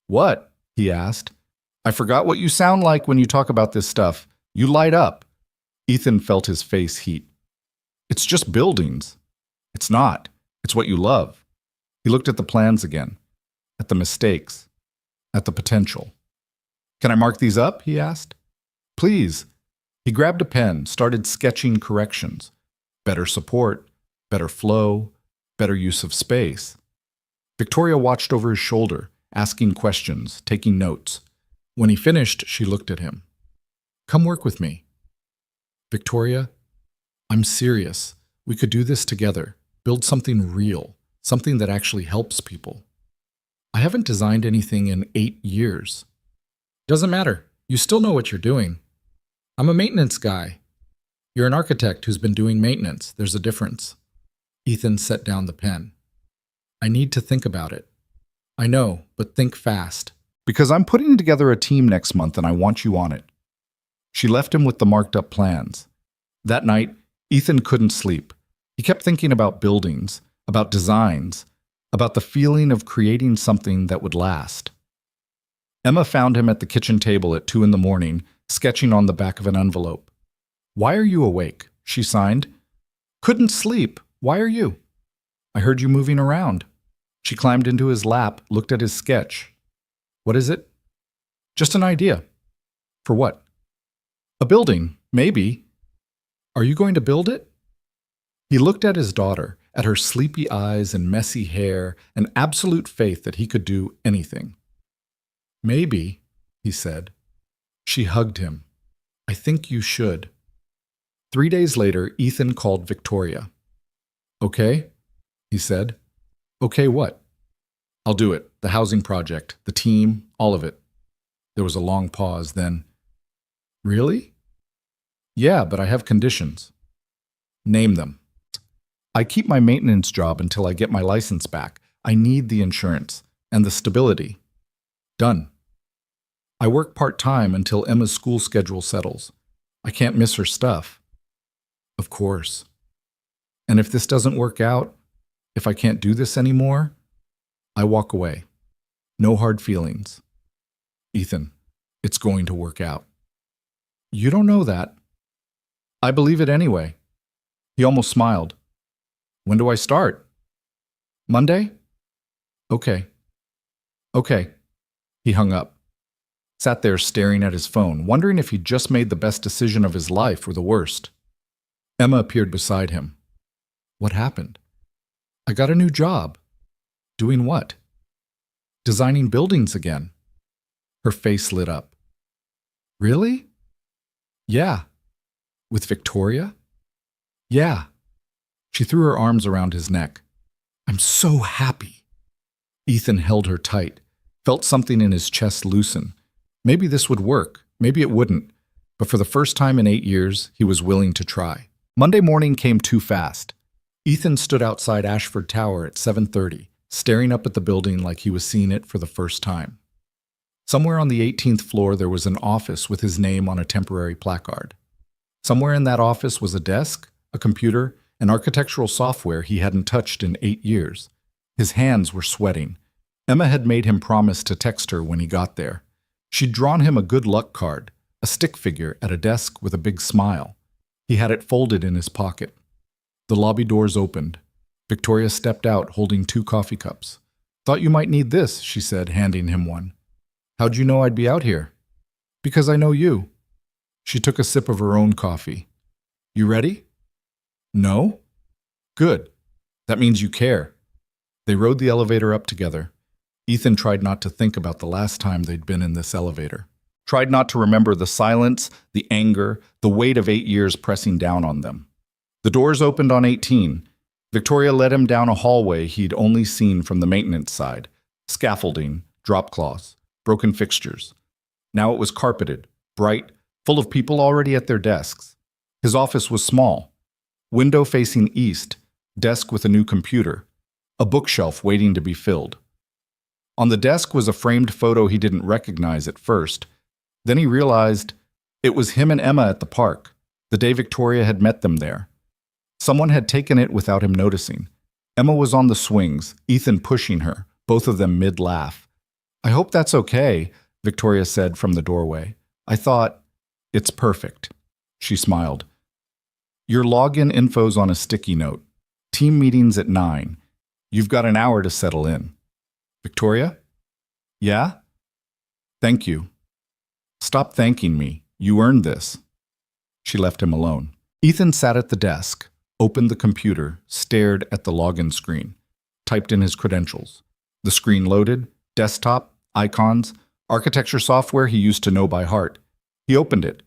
What? He asked. I forgot what you sound like when you talk about this stuff. You light up. Ethan felt his face heat. It's just buildings. It's not. It's what you love. He looked at the plans again, at the mistakes, at the potential. Can I mark these up? He asked. Please. He grabbed a pen, started sketching corrections. Better support, better flow, better use of space. Victoria watched over his shoulder, asking questions, taking notes. When he finished, she looked at him. Come work with me. Victoria, I'm serious. We could do this together, build something real, something that actually helps people. I haven't designed anything in 8 years. Doesn't matter. You still know what you're doing. I'm a maintenance guy. You're an architect who's been doing maintenance. There's a difference. Ethan set down the pen. I need to think about it. I know, but think fast. Because I'm putting together a team next month and I want you on it. She left him with the marked up plans. That night, Ethan couldn't sleep. He kept thinking about buildings, about designs, about the feeling of creating something that would last. Emma found him at the kitchen table at 2 a.m, sketching on the back of an envelope. Why are you awake? She signed. Couldn't sleep. Why are you? I heard you moving around. She climbed into his lap, looked at his sketch. What is it? Just an idea. For what? A building, maybe. Are you going to build it? He looked at his daughter, at her sleepy eyes and messy hair, and absolute faith that he could do anything. Maybe, he said. She hugged him. I think you should. 3 days later, Ethan called Victoria. Okay, he said. Okay, what? I'll do it. The housing project, the team, all of it. There was a long pause, then, really? Yeah, but I have conditions. Name them. I keep my maintenance job until I get my license back. I need the insurance and the stability. Done. I work part-time until Emma's school schedule settles. I can't miss her stuff. Of course. And if this doesn't work out, if I can't do this anymore, I walk away. No hard feelings. Ethan, it's going to work out. You don't know that. I believe it anyway. He almost smiled. When do I start? Monday? Okay. Okay. He hung up. Sat there staring at his phone, wondering if he'd just made the best decision of his life or the worst. Emma appeared beside him. What happened? I got a new job. Doing what? Designing buildings again. Her face lit up. Really? Yeah. With Victoria? Yeah. She threw her arms around his neck. I'm so happy. Ethan held her tight, felt something in his chest loosen. Maybe this would work, maybe it wouldn't, but for the first time in 8 years, he was willing to try. Monday morning came too fast. Ethan stood outside Ashford Tower at 7:30, staring up at the building like he was seeing it for the first time. Somewhere on the 18th floor there was an office with his name on a temporary placard. Somewhere in that office was a desk, a computer, and architectural software he hadn't touched in 8 years. His hands were sweating. Emma had made him promise to text her when he got there. She'd drawn him a good luck card, a stick figure at a desk with a big smile. He had it folded in his pocket. The lobby doors opened. Victoria stepped out holding 2 coffee cups. "Thought you might need this," she said, handing him one. "How'd you know I'd be out here?" "Because I know you." She took a sip of her own coffee. "You ready?" "No?" "Good. That means you care." They rode the elevator up together. Ethan tried not to think about the last time they'd been in this elevator. Tried not to remember the silence, the anger, the weight of 8 years pressing down on them. The doors opened on 18. Victoria led him down a hallway he'd only seen from the maintenance side. Scaffolding, drop cloths, broken fixtures. Now it was carpeted, bright, full of people already at their desks. His office was small. Window facing east, desk with a new computer, a bookshelf waiting to be filled. On the desk was a framed photo he didn't recognize at first. Then he realized it was him and Emma at the park, the day Victoria had met them there. Someone had taken it without him noticing. Emma was on the swings, Ethan pushing her, both of them mid-laugh. "I hope that's okay," Victoria said from the doorway. "I thought, it's perfect." She smiled. "Your login info's on a sticky note. Team meetings at 9. You've got an hour to settle in." "Victoria?" "Yeah?" "Thank you." "Stop thanking me. You earned this." She left him alone. Ethan sat at the desk, opened the computer, stared at the login screen, typed in his credentials. The screen loaded, desktop, icons, architecture software he used to know by heart. He opened it.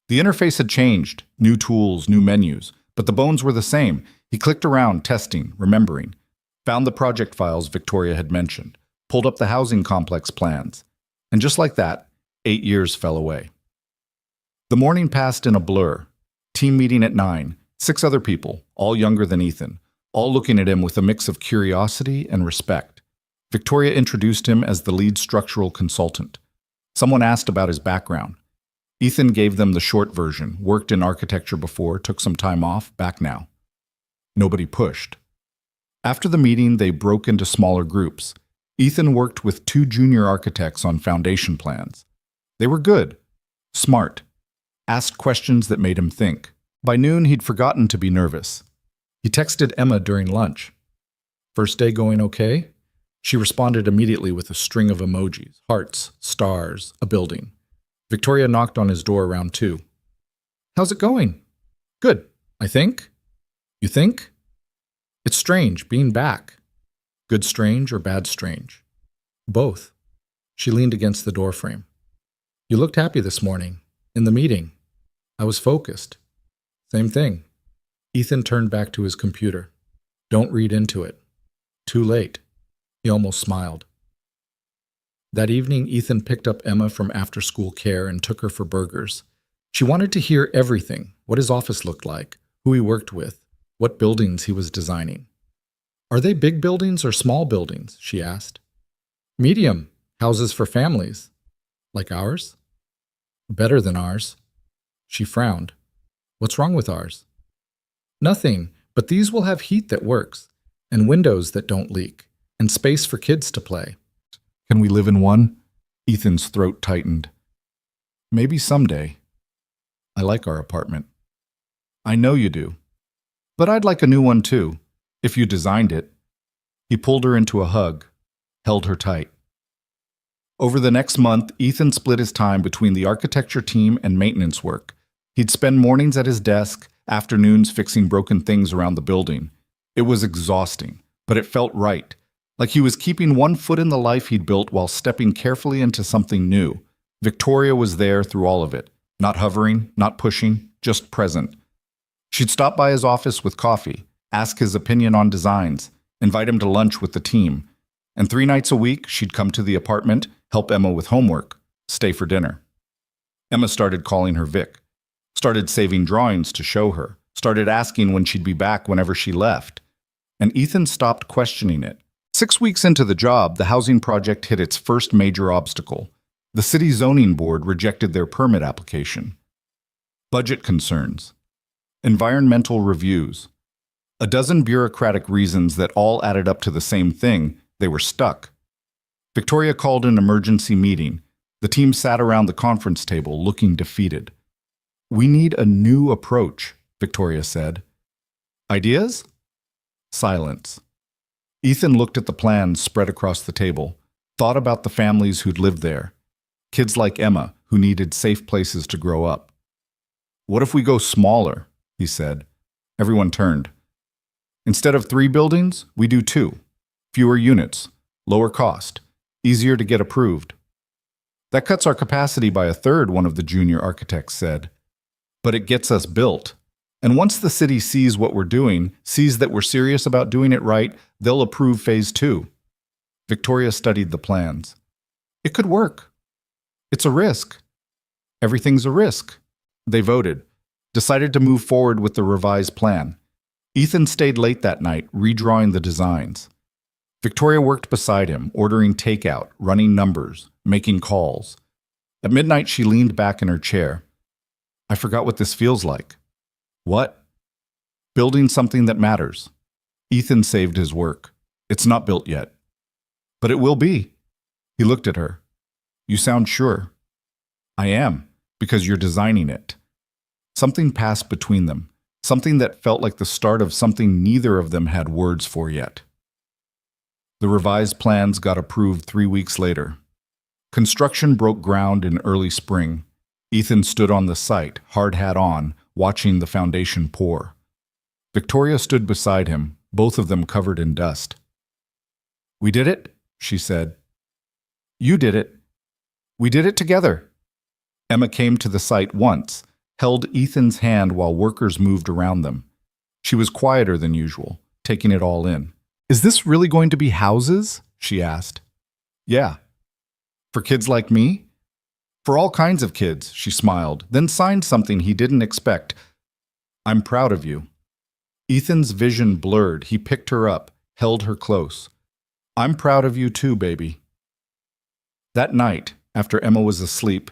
The interface had changed, new tools, new menus, but the bones were the same. He clicked around, testing, remembering. Found the project files Victoria had mentioned, pulled up the housing complex plans. And just like that, 8 years fell away. The morning passed in a blur. Team meeting at 9, 6 other people, all younger than Ethan, all looking at him with a mix of curiosity and respect. Victoria introduced him as the lead structural consultant. Someone asked about his background. Ethan gave them the short version, worked in architecture before, took some time off, back now. Nobody pushed. After the meeting, they broke into smaller groups. Ethan worked with 2 junior architects on foundation plans. They were good, smart, asked questions that made him think. By noon, he'd forgotten to be nervous. He texted Emma during lunch. "First day going okay?" She responded immediately with a string of emojis, hearts, stars, a building. Victoria knocked on his door around 2. "How's it going?" "Good, I think." "You think?" "It's strange, being back." "Good strange or bad strange?" "Both." She leaned against the doorframe. "You looked happy this morning. In the meeting. I was focused." "Same thing." Ethan turned back to his computer. "Don't read into it. Too late." He almost smiled. That evening, Ethan picked up Emma from after-school care and took her for burgers. She wanted to hear everything, what his office looked like, who he worked with, what buildings he was designing. "Are they big buildings or small buildings?" she asked. "Medium, houses for families." "Like ours?" "Better than ours." She frowned. "What's wrong with ours?" "Nothing, but these will have heat that works, and windows that don't leak, and space for kids to play." "Can we live in one?" Ethan's throat tightened. "Maybe someday. I like our apartment." "I know you do. But I'd like a new one too, if you designed it." He pulled her into a hug, held her tight. Over the next month, Ethan split his time between the architecture team and maintenance work. He'd spend mornings at his desk, afternoons fixing broken things around the building. It was exhausting, but it felt right, like he was keeping one foot in the life he'd built while stepping carefully into something new. Victoria was there through all of it, not hovering, not pushing, just present. She'd stop by his office with coffee, ask his opinion on designs, invite him to lunch with the team. And 3 nights a week, she'd come to the apartment, help Emma with homework, stay for dinner. Emma started calling her Vic, started saving drawings to show her, started asking when she'd be back whenever she left. And Ethan stopped questioning it. 6 weeks into the job, the housing project hit its first major obstacle. The city zoning board rejected their permit application. budget concerns, environmental reviews, a dozen bureaucratic reasons that all added up to the same thing: they were stuck. Victoria called an emergency meeting. The team sat around the conference table looking defeated. "We need a new approach," Victoria said. "Ideas?" Silence. Ethan looked at the plans spread across the table, thought about the families who'd lived there, kids like Emma who needed safe places to grow up. "What if we go smaller?" he said. Everyone turned. "Instead of 3 buildings, we do 2. Fewer units, lower cost, easier to get approved." "That cuts our capacity by a third," one of the junior architects said. "But it gets us built. And once the city sees what we're doing, sees that we're serious about doing it right, they'll approve phase 2. Victoria studied the plans. "It could work. It's a risk." "Everything's a risk." They voted, decided to move forward with the revised plan. Ethan stayed late that night, redrawing the designs. Victoria worked beside him, ordering takeout, running numbers, making calls. At midnight, she leaned back in her chair. "I forgot what this feels like." "What?" "Building something that matters." Ethan saved his work. "It's not built yet." "But it will be." He looked at her. "You sound sure." "I am, because you're designing it." Something passed between them, something that felt like the start of something neither of them had words for yet. The revised plans got approved 3 weeks later. Construction broke ground in early spring. Ethan stood on the site, hard hat on, watching the foundation pour. Victoria stood beside him, both of them covered in dust. "We did it," she said. "You did it. We did it together." Emma came to the site once, held Ethan's hand while workers moved around them. She was quieter than usual, taking it all in. "Is this really going to be houses?" she asked. "Yeah." "For kids like me?" "For all kinds of kids," she smiled, then signed something he didn't expect. "I'm proud of you." Ethan's vision blurred. He picked her up, held her close. "I'm proud of you too, baby." That night, after Emma was asleep,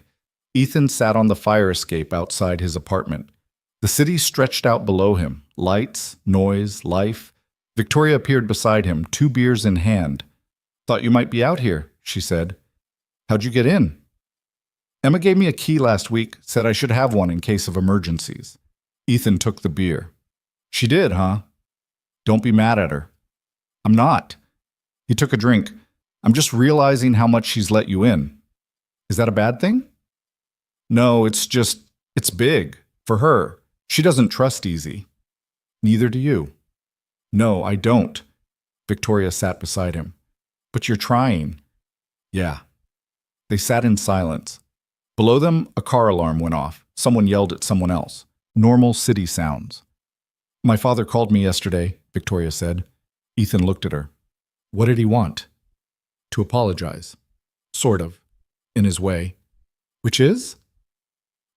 Ethan sat on the fire escape outside his apartment. The city stretched out below him, lights, noise, life. Victoria appeared beside him, 2 beers in hand. "Thought you might be out here," she said. "How'd you get in?" "Emma gave me a key last week, said I should have one in case of emergencies." Ethan took the beer. "She did, huh?" "Don't be mad at her." "I'm not." He took a drink. "I'm just realizing how much she's let you in." "Is that a bad thing?" "No, it's big. For her. She doesn't trust easy." "Neither do you." "No, I don't." Victoria sat beside him. "But you're trying." "Yeah." They sat in silence. Below them, a car alarm went off. Someone yelled at someone else. Normal city sounds. "My father called me yesterday," Victoria said. Ethan looked at her. "What did he want?" "To apologize." "Sort of. In his way." "Which is?"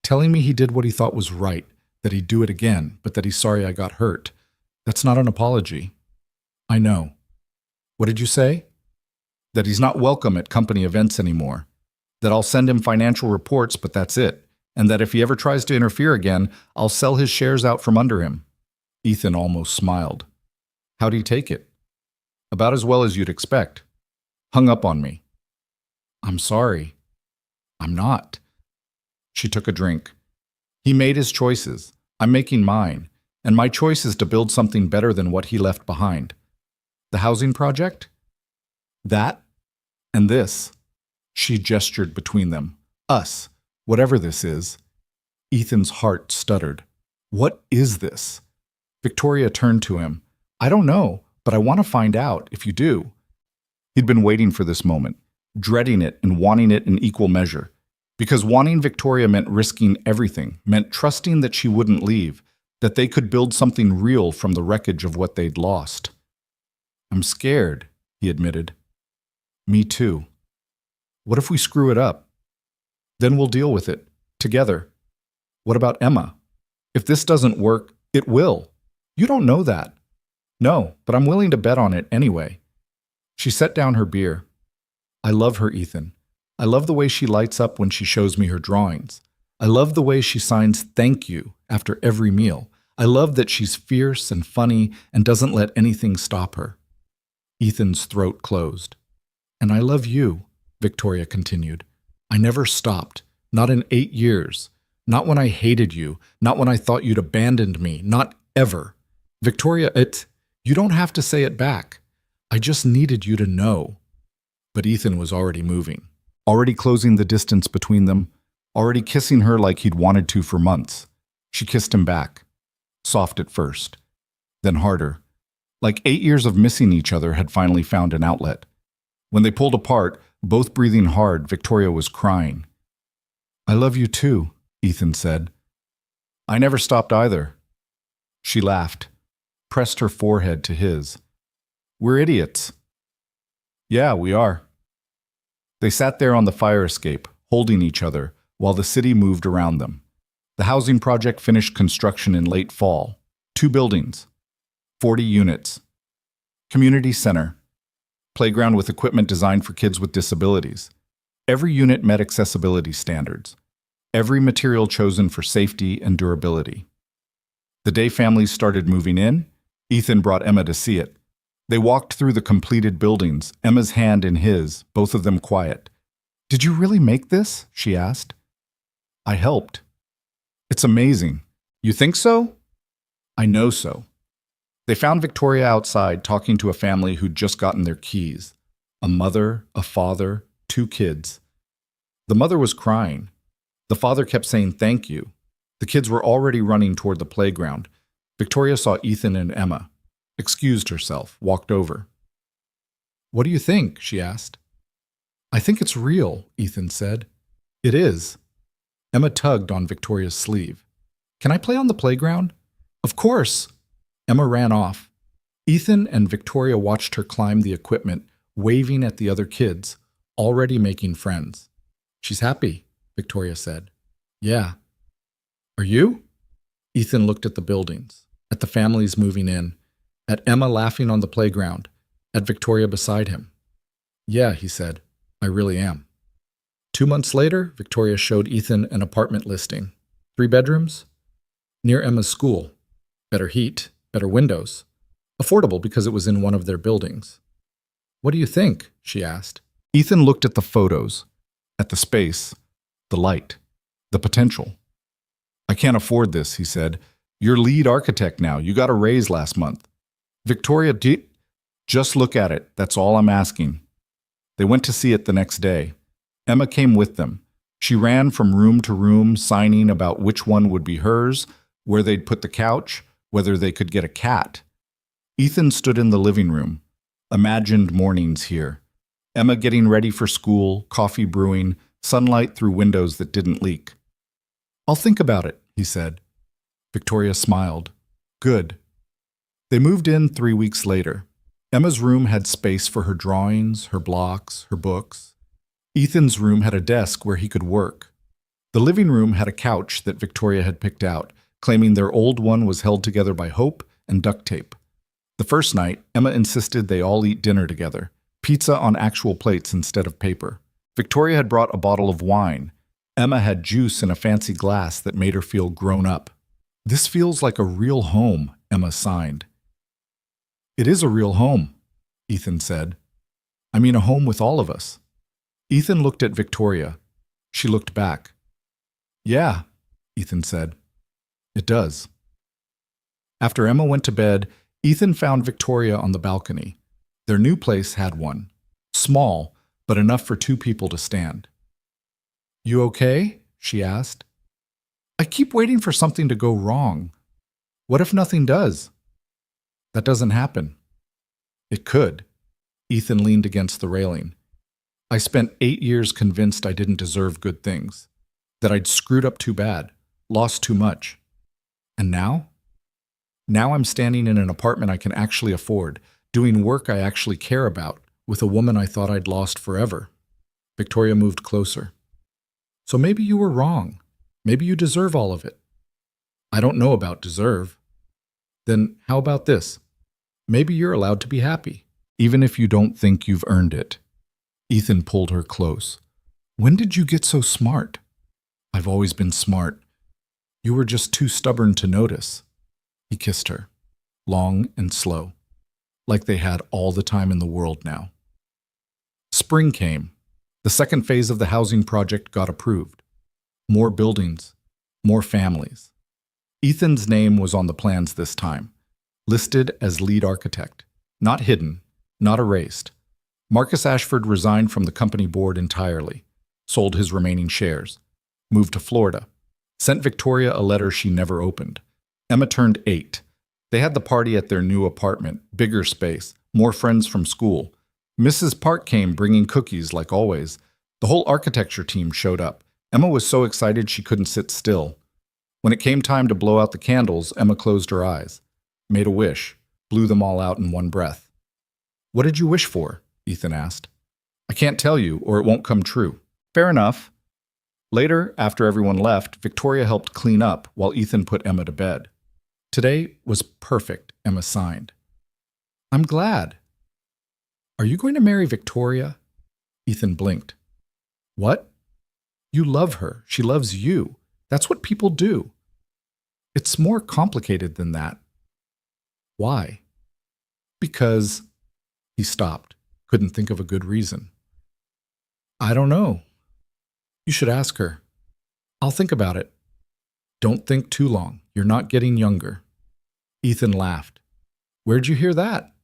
"Telling me he did what he thought was right, that he'd do it again, but that he's sorry I got hurt. That's not an apology." "I know." "What did you say?" "That he's not welcome at company events anymore. That I'll send him financial reports, but that's it. And that if he ever tries to interfere again, I'll sell his shares out from under him." Ethan almost smiled. "How'd he take it?" "About as well as you'd expect. Hung up on me." "I'm sorry." "I'm not." She took a drink. "He made his choices. I'm making mine. And my choice is to build something better than what he left behind." "The housing project?" "That and this." She gestured between them. "Us. Whatever this is." Ethan's heart stuttered. "What is this?" Victoria turned to him. "I don't know, but I want to find out if you do." He'd been waiting for this moment, dreading it and wanting it in equal measure. Because wanting Victoria meant risking everything, meant trusting that she wouldn't leave, that they could build something real from the wreckage of what they'd lost. "I'm scared," he admitted. "Me too." "What if we screw it up?" "Then we'll deal with it. Together." "What about Emma?" "If this doesn't work, it will." "You don't know that." "No, but I'm willing to bet on it anyway." She set down her beer. "I love her, Ethan. I love the way she lights up when she shows me her drawings. I love the way she signs thank you after every meal. I love that she's fierce and funny and doesn't let anything stop her. Ethan's throat closed. And I love you, Victoria continued. I never stopped, not in 8 years. Not when I hated you, not when I thought you'd abandoned me, not ever. Victoria, you don't have to say it back. I just needed you to know. But Ethan was already moving, already closing the distance between them, already kissing her like he'd wanted to for months. She kissed him back, soft at first, then harder. Like 8 years of missing each other had finally found an outlet. When they pulled apart, both breathing hard, Victoria was crying. I love you too, Ethan said. I never stopped either. She laughed, pressed her forehead to his. We're idiots. Yeah, we are. They sat there on the fire escape, holding each other, while the city moved around them. The housing project finished construction in late fall. 2 buildings, 40 units. Community center, playground with equipment designed for kids with disabilities. Every unit met accessibility standards. Every material chosen for safety and durability. The day families started moving in, Ethan brought Emma to see it. They walked through the completed buildings, Emma's hand in his, both of them quiet. Did you really make this? She asked. I helped. It's amazing. You think so? I know so. They found Victoria outside talking to a family who'd just gotten their keys. A mother, a father, 2 kids. The mother was crying. The father kept saying thank you. The kids were already running toward the playground. Victoria saw Ethan and Emma, excused herself, walked over. What do you think? She asked. I think it's real, Ethan said. It is. Emma tugged on Victoria's sleeve. Can I play on the playground? Of course. Emma ran off. Ethan and Victoria watched her climb the equipment, waving at the other kids, already making friends. She's happy, Victoria said. Yeah. Are you? Ethan looked at the buildings, at the families moving in, at Emma laughing on the playground, at Victoria beside him. Yeah, he said, I really am. 2 months later, Victoria showed Ethan an apartment listing. 3 bedrooms, near Emma's school. Better heat, better windows. Affordable because it was in one of their buildings. What do you think? She asked. Ethan looked at the photos, at the space, the light, the potential. I can't afford this, he said. You're lead architect now. You got a raise last month. Victoria, just look at it. That's all I'm asking. They went to see it the next day. Emma came with them. She ran from room to room, signing about which one would be hers, where they'd put the couch, whether they could get a cat. Ethan stood in the living room. Imagined mornings here. Emma getting ready for school, coffee brewing, sunlight through windows that didn't leak. I'll think about it, he said. Victoria smiled. Good. They moved in 3 weeks later. Emma's room had space for her drawings, her blocks, her books. Ethan's room had a desk where he could work. The living room had a couch that Victoria had picked out, claiming their old one was held together by hope and duct tape. The first night, Emma insisted they all eat dinner together, pizza on actual plates instead of paper. Victoria had brought a bottle of wine. Emma had juice in a fancy glass that made her feel grown up. This feels like a real home, Emma signed. It is a real home, Ethan said. I mean a home with all of us. Ethan looked at Victoria. She looked back. Yeah, Ethan said. It does. After Emma went to bed, Ethan found Victoria on the balcony. Their new place had one. Small, but enough for 2 people to stand. You okay? She asked. I keep waiting for something to go wrong. What if nothing does? That doesn't happen. It could. Ethan leaned against the railing. I spent 8 years convinced I didn't deserve good things, that I'd screwed up too bad, lost too much. And now? Now I'm standing in an apartment I can actually afford, doing work I actually care about, with a woman I thought I'd lost forever. Victoria moved closer. So maybe you were wrong. Maybe you deserve all of it. I don't know about deserve. Then how about this? Maybe you're allowed to be happy, even if you don't think you've earned it. Ethan pulled her close. When did you get so smart? I've always been smart. You were just too stubborn to notice. He kissed her, long and slow, like they had all the time in the world now. Spring came. The second phase of the housing project got approved. More buildings, more families. Ethan's name was on the plans this time, listed as lead architect. Not hidden, not erased. Marcus Ashford resigned from the company board entirely, sold his remaining shares, moved to Florida, sent Victoria a letter she never opened. Emma turned 8. They had the party at their new apartment, bigger space, more friends from school. Mrs. Park came bringing cookies like always. The whole architecture team showed up. Emma was so excited she couldn't sit still. When it came time to blow out the candles, Emma closed her eyes, made a wish, blew them all out in one breath. "What did you wish for?" Ethan asked. "I can't tell you, or it won't come true." "Fair enough." Later, after everyone left, Victoria helped clean up while Ethan put Emma to bed. "Today was perfect," Emma signed. "I'm glad." "Are you going to marry Victoria?" Ethan blinked. "What? You love her. She loves you. That's what people do." "It's more complicated than that." "Why?" "Because—" He stopped, couldn't think of a good reason. "I don't know. You should ask her." "I'll think about it." "Don't think too long. You're not getting younger." Ethan laughed. "Where'd you hear that?"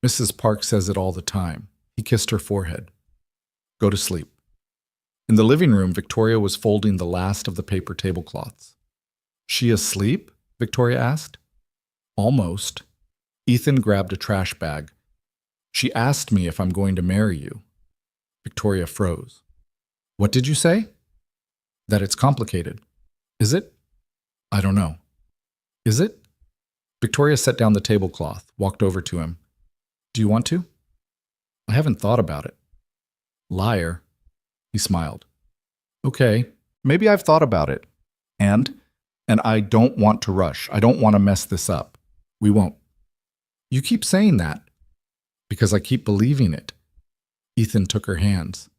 "Mrs. Park says it all the time." He kissed her forehead. "Go to sleep." In the living room, Victoria was folding the last of the paper tablecloths. "She asleep?" Victoria asked. "Almost." Ethan grabbed a trash bag. "She asked me if I'm going to marry you." Victoria froze. "What did you say?" "That it's complicated." "Is it?" "I don't know." "Is it?" Victoria set down the tablecloth, walked over to him. "Do you want to?" "I haven't thought about it." "Liar." He smiled. "Okay, maybe I've thought about it. And I don't want to rush. I don't want to mess this up. We won't." "You keep saying that." "Because I keep believing it." Ethan took her hands.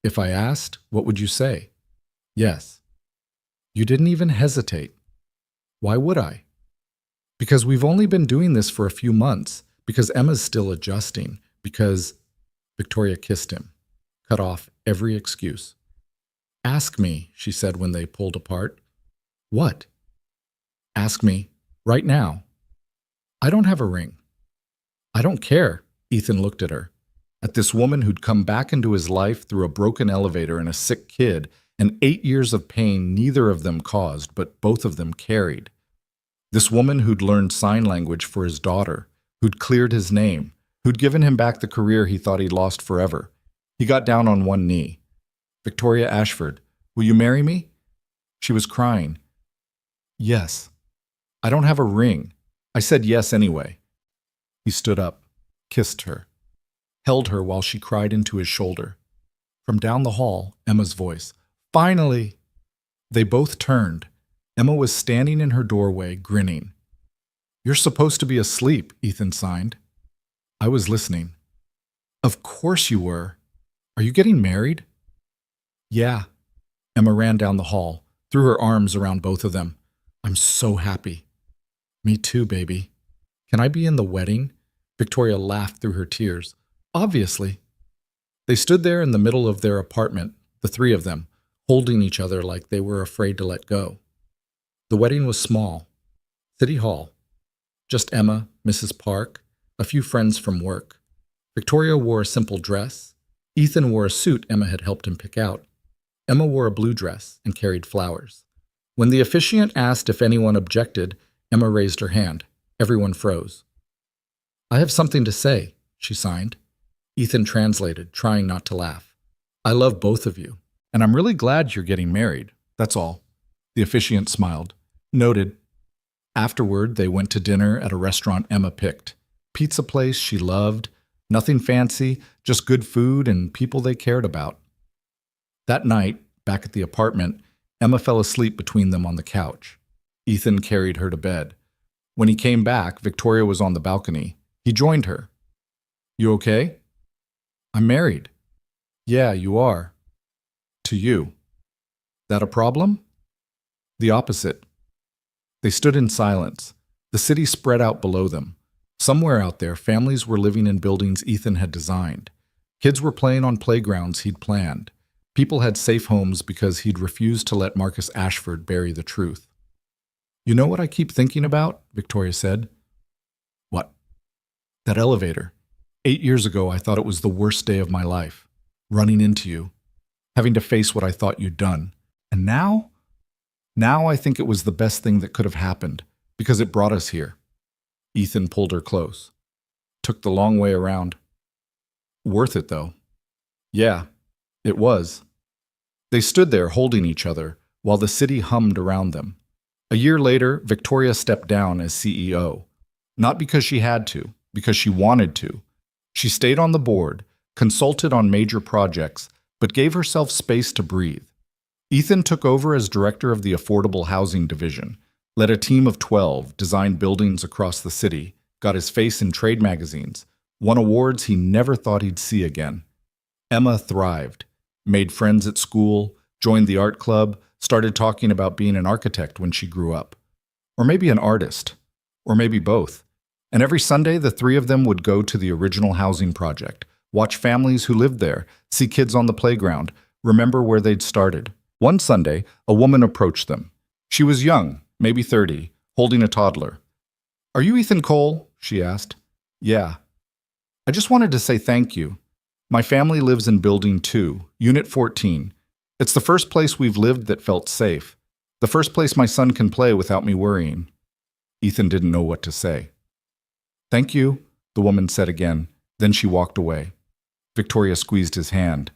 "If I asked, what would you say?" "Yes." "You didn't even hesitate." "Why would I?" "Because we've only been doing this for a few months. Because Emma's still adjusting. Because—" Victoria kissed him, cut off every excuse. "Ask me," she said when they pulled apart. "What?" "Ask me, right now." "I don't have a ring." "I don't care." Ethan looked at her, at this woman who'd come back into his life through a broken elevator and a sick kid, and 8 years of pain neither of them caused, but both of them carried. This woman who'd learned sign language for his daughter, who'd cleared his name, who'd given him back the career he thought he'd lost forever. He got down on one knee. "Victoria Ashford, will you marry me?" She was crying. "Yes." "I don't have a ring." "I said yes anyway." He stood up, kissed her, held her while she cried into his shoulder. From down the hall, Emma's voice, "Finally!" They both turned. Emma was standing in her doorway, grinning. "You're supposed to be asleep," Ethan signed. "I was listening." "Of course you were. Are you getting married?" "Yeah." Emma ran down the hall, threw her arms around both of them. "I'm so happy." "Me too, baby." "Can I be in the wedding?" Victoria laughed through her tears. "Obviously." They stood there in the middle of their apartment, the three of them, holding each other like they were afraid to let go. The wedding was small. City Hall. Just Emma, Mrs. Park, a few friends from work. Victoria wore a simple dress. Ethan wore a suit Emma had helped him pick out. Emma wore a blue dress and carried flowers. When the officiant asked if anyone objected, Emma raised her hand. Everyone froze. "I have something to say," she signed. Ethan translated, trying not to laugh. "I love both of you, and I'm really glad you're getting married. That's all." The officiant smiled. "Noted." Afterward, they went to dinner at a restaurant Emma picked. Pizza place she loved. Nothing fancy, just good food and people they cared about. That night, back at the apartment, Emma fell asleep between them on the couch. Ethan carried her to bed. When he came back, Victoria was on the balcony. He joined her. "You okay?" "I'm married." "Yeah, you are." "To you." That a problem? The opposite. They stood in silence. The city spread out below them. Somewhere out there, families were living in buildings Ethan had designed. Kids were playing on playgrounds he'd planned. People had safe homes because he'd refused to let Marcus Ashford bury the truth. You know what I keep thinking about? Victoria said. What? That elevator. 8 years ago, I thought it was the worst day of my life. Running into you. Having to face what I thought you'd done. And now? Now I think it was the best thing that could have happened, because it brought us here. Ethan pulled her close. Took the long way around. Worth it, though. Yeah, it was. They stood there holding each other, while the city hummed around them. A year later, Victoria stepped down as CEO. Not because she had to, because she wanted to. She stayed on the board, consulted on major projects, but gave herself space to breathe. Ethan took over as director of the Affordable Housing Division, led a team of 12, designed buildings across the city, got his face in trade magazines, won awards he never thought he'd see again. Emma thrived, made friends at school, joined the art club, started talking about being an architect when she grew up. Or maybe an artist. Or maybe both. And every Sunday, the three of them would go to the original housing project, watch families who lived there, see kids on the playground, remember where they'd started. One Sunday, a woman approached them. She was young, maybe 30, holding a toddler. "Are you Ethan Cole?" she asked. "Yeah." "I just wanted to say thank you. My family lives in Building 2, Unit 14. It's the first place we've lived that felt safe. The first place my son can play without me worrying." Ethan didn't know what to say. "Thank you," the woman said again. Then she walked away. Victoria squeezed his hand.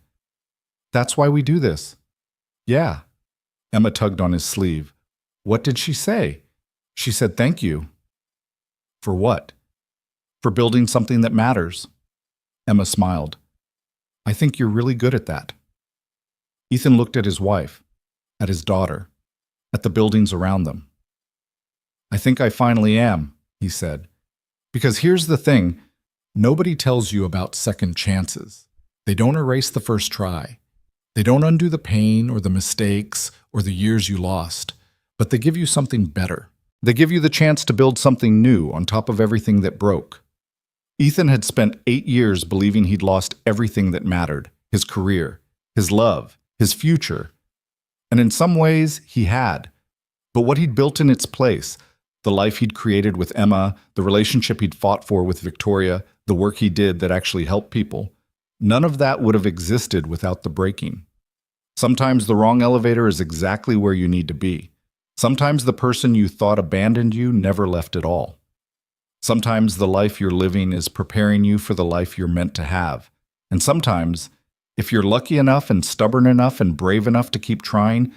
"That's why we do this." "Yeah." Emma tugged on his sleeve. "What did she say?" "She said thank you." "For what?" "For building something that matters." Emma smiled. "I think you're really good at that." Ethan looked at his wife, at his daughter, at the buildings around them. "I think I finally am," he said. "Because here's the thing, nobody tells you about second chances. They don't erase the first try. They don't undo the pain or the mistakes or the years you lost, but they give you something better. They give you the chance to build something new on top of everything that broke." Ethan had spent 8 years believing he'd lost everything that mattered, his career, his love, his future. And in some ways, he had. But what he'd built in its place, the life he'd created with Emma, the relationship he'd fought for with Victoria, the work he did that actually helped people, none of that would have existed without the breaking. Sometimes the wrong elevator is exactly where you need to be. Sometimes the person you thought abandoned you never left at all. Sometimes the life you're living is preparing you for the life you're meant to have. And sometimes, if you're lucky enough and stubborn enough and brave enough to keep trying,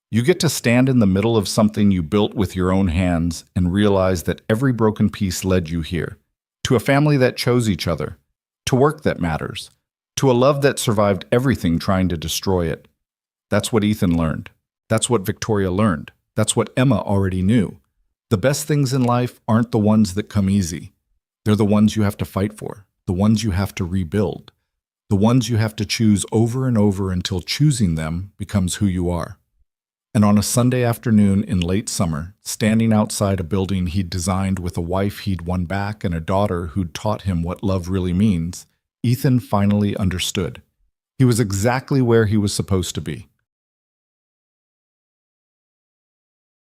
you get to stand in the middle of something you built with your own hands and realize that every broken piece led you here, to a family that chose each other, to work that matters, to a love that survived everything trying to destroy it. That's what Ethan learned. That's what Victoria learned. That's what Emma already knew. The best things in life aren't the ones that come easy. They're the ones you have to fight for, the ones you have to rebuild, the ones you have to choose over and over until choosing them becomes who you are. And on a Sunday afternoon in late summer, standing outside a building he'd designed with a wife he'd won back and a daughter who'd taught him what love really means, Ethan finally understood. He was exactly where he was supposed to be.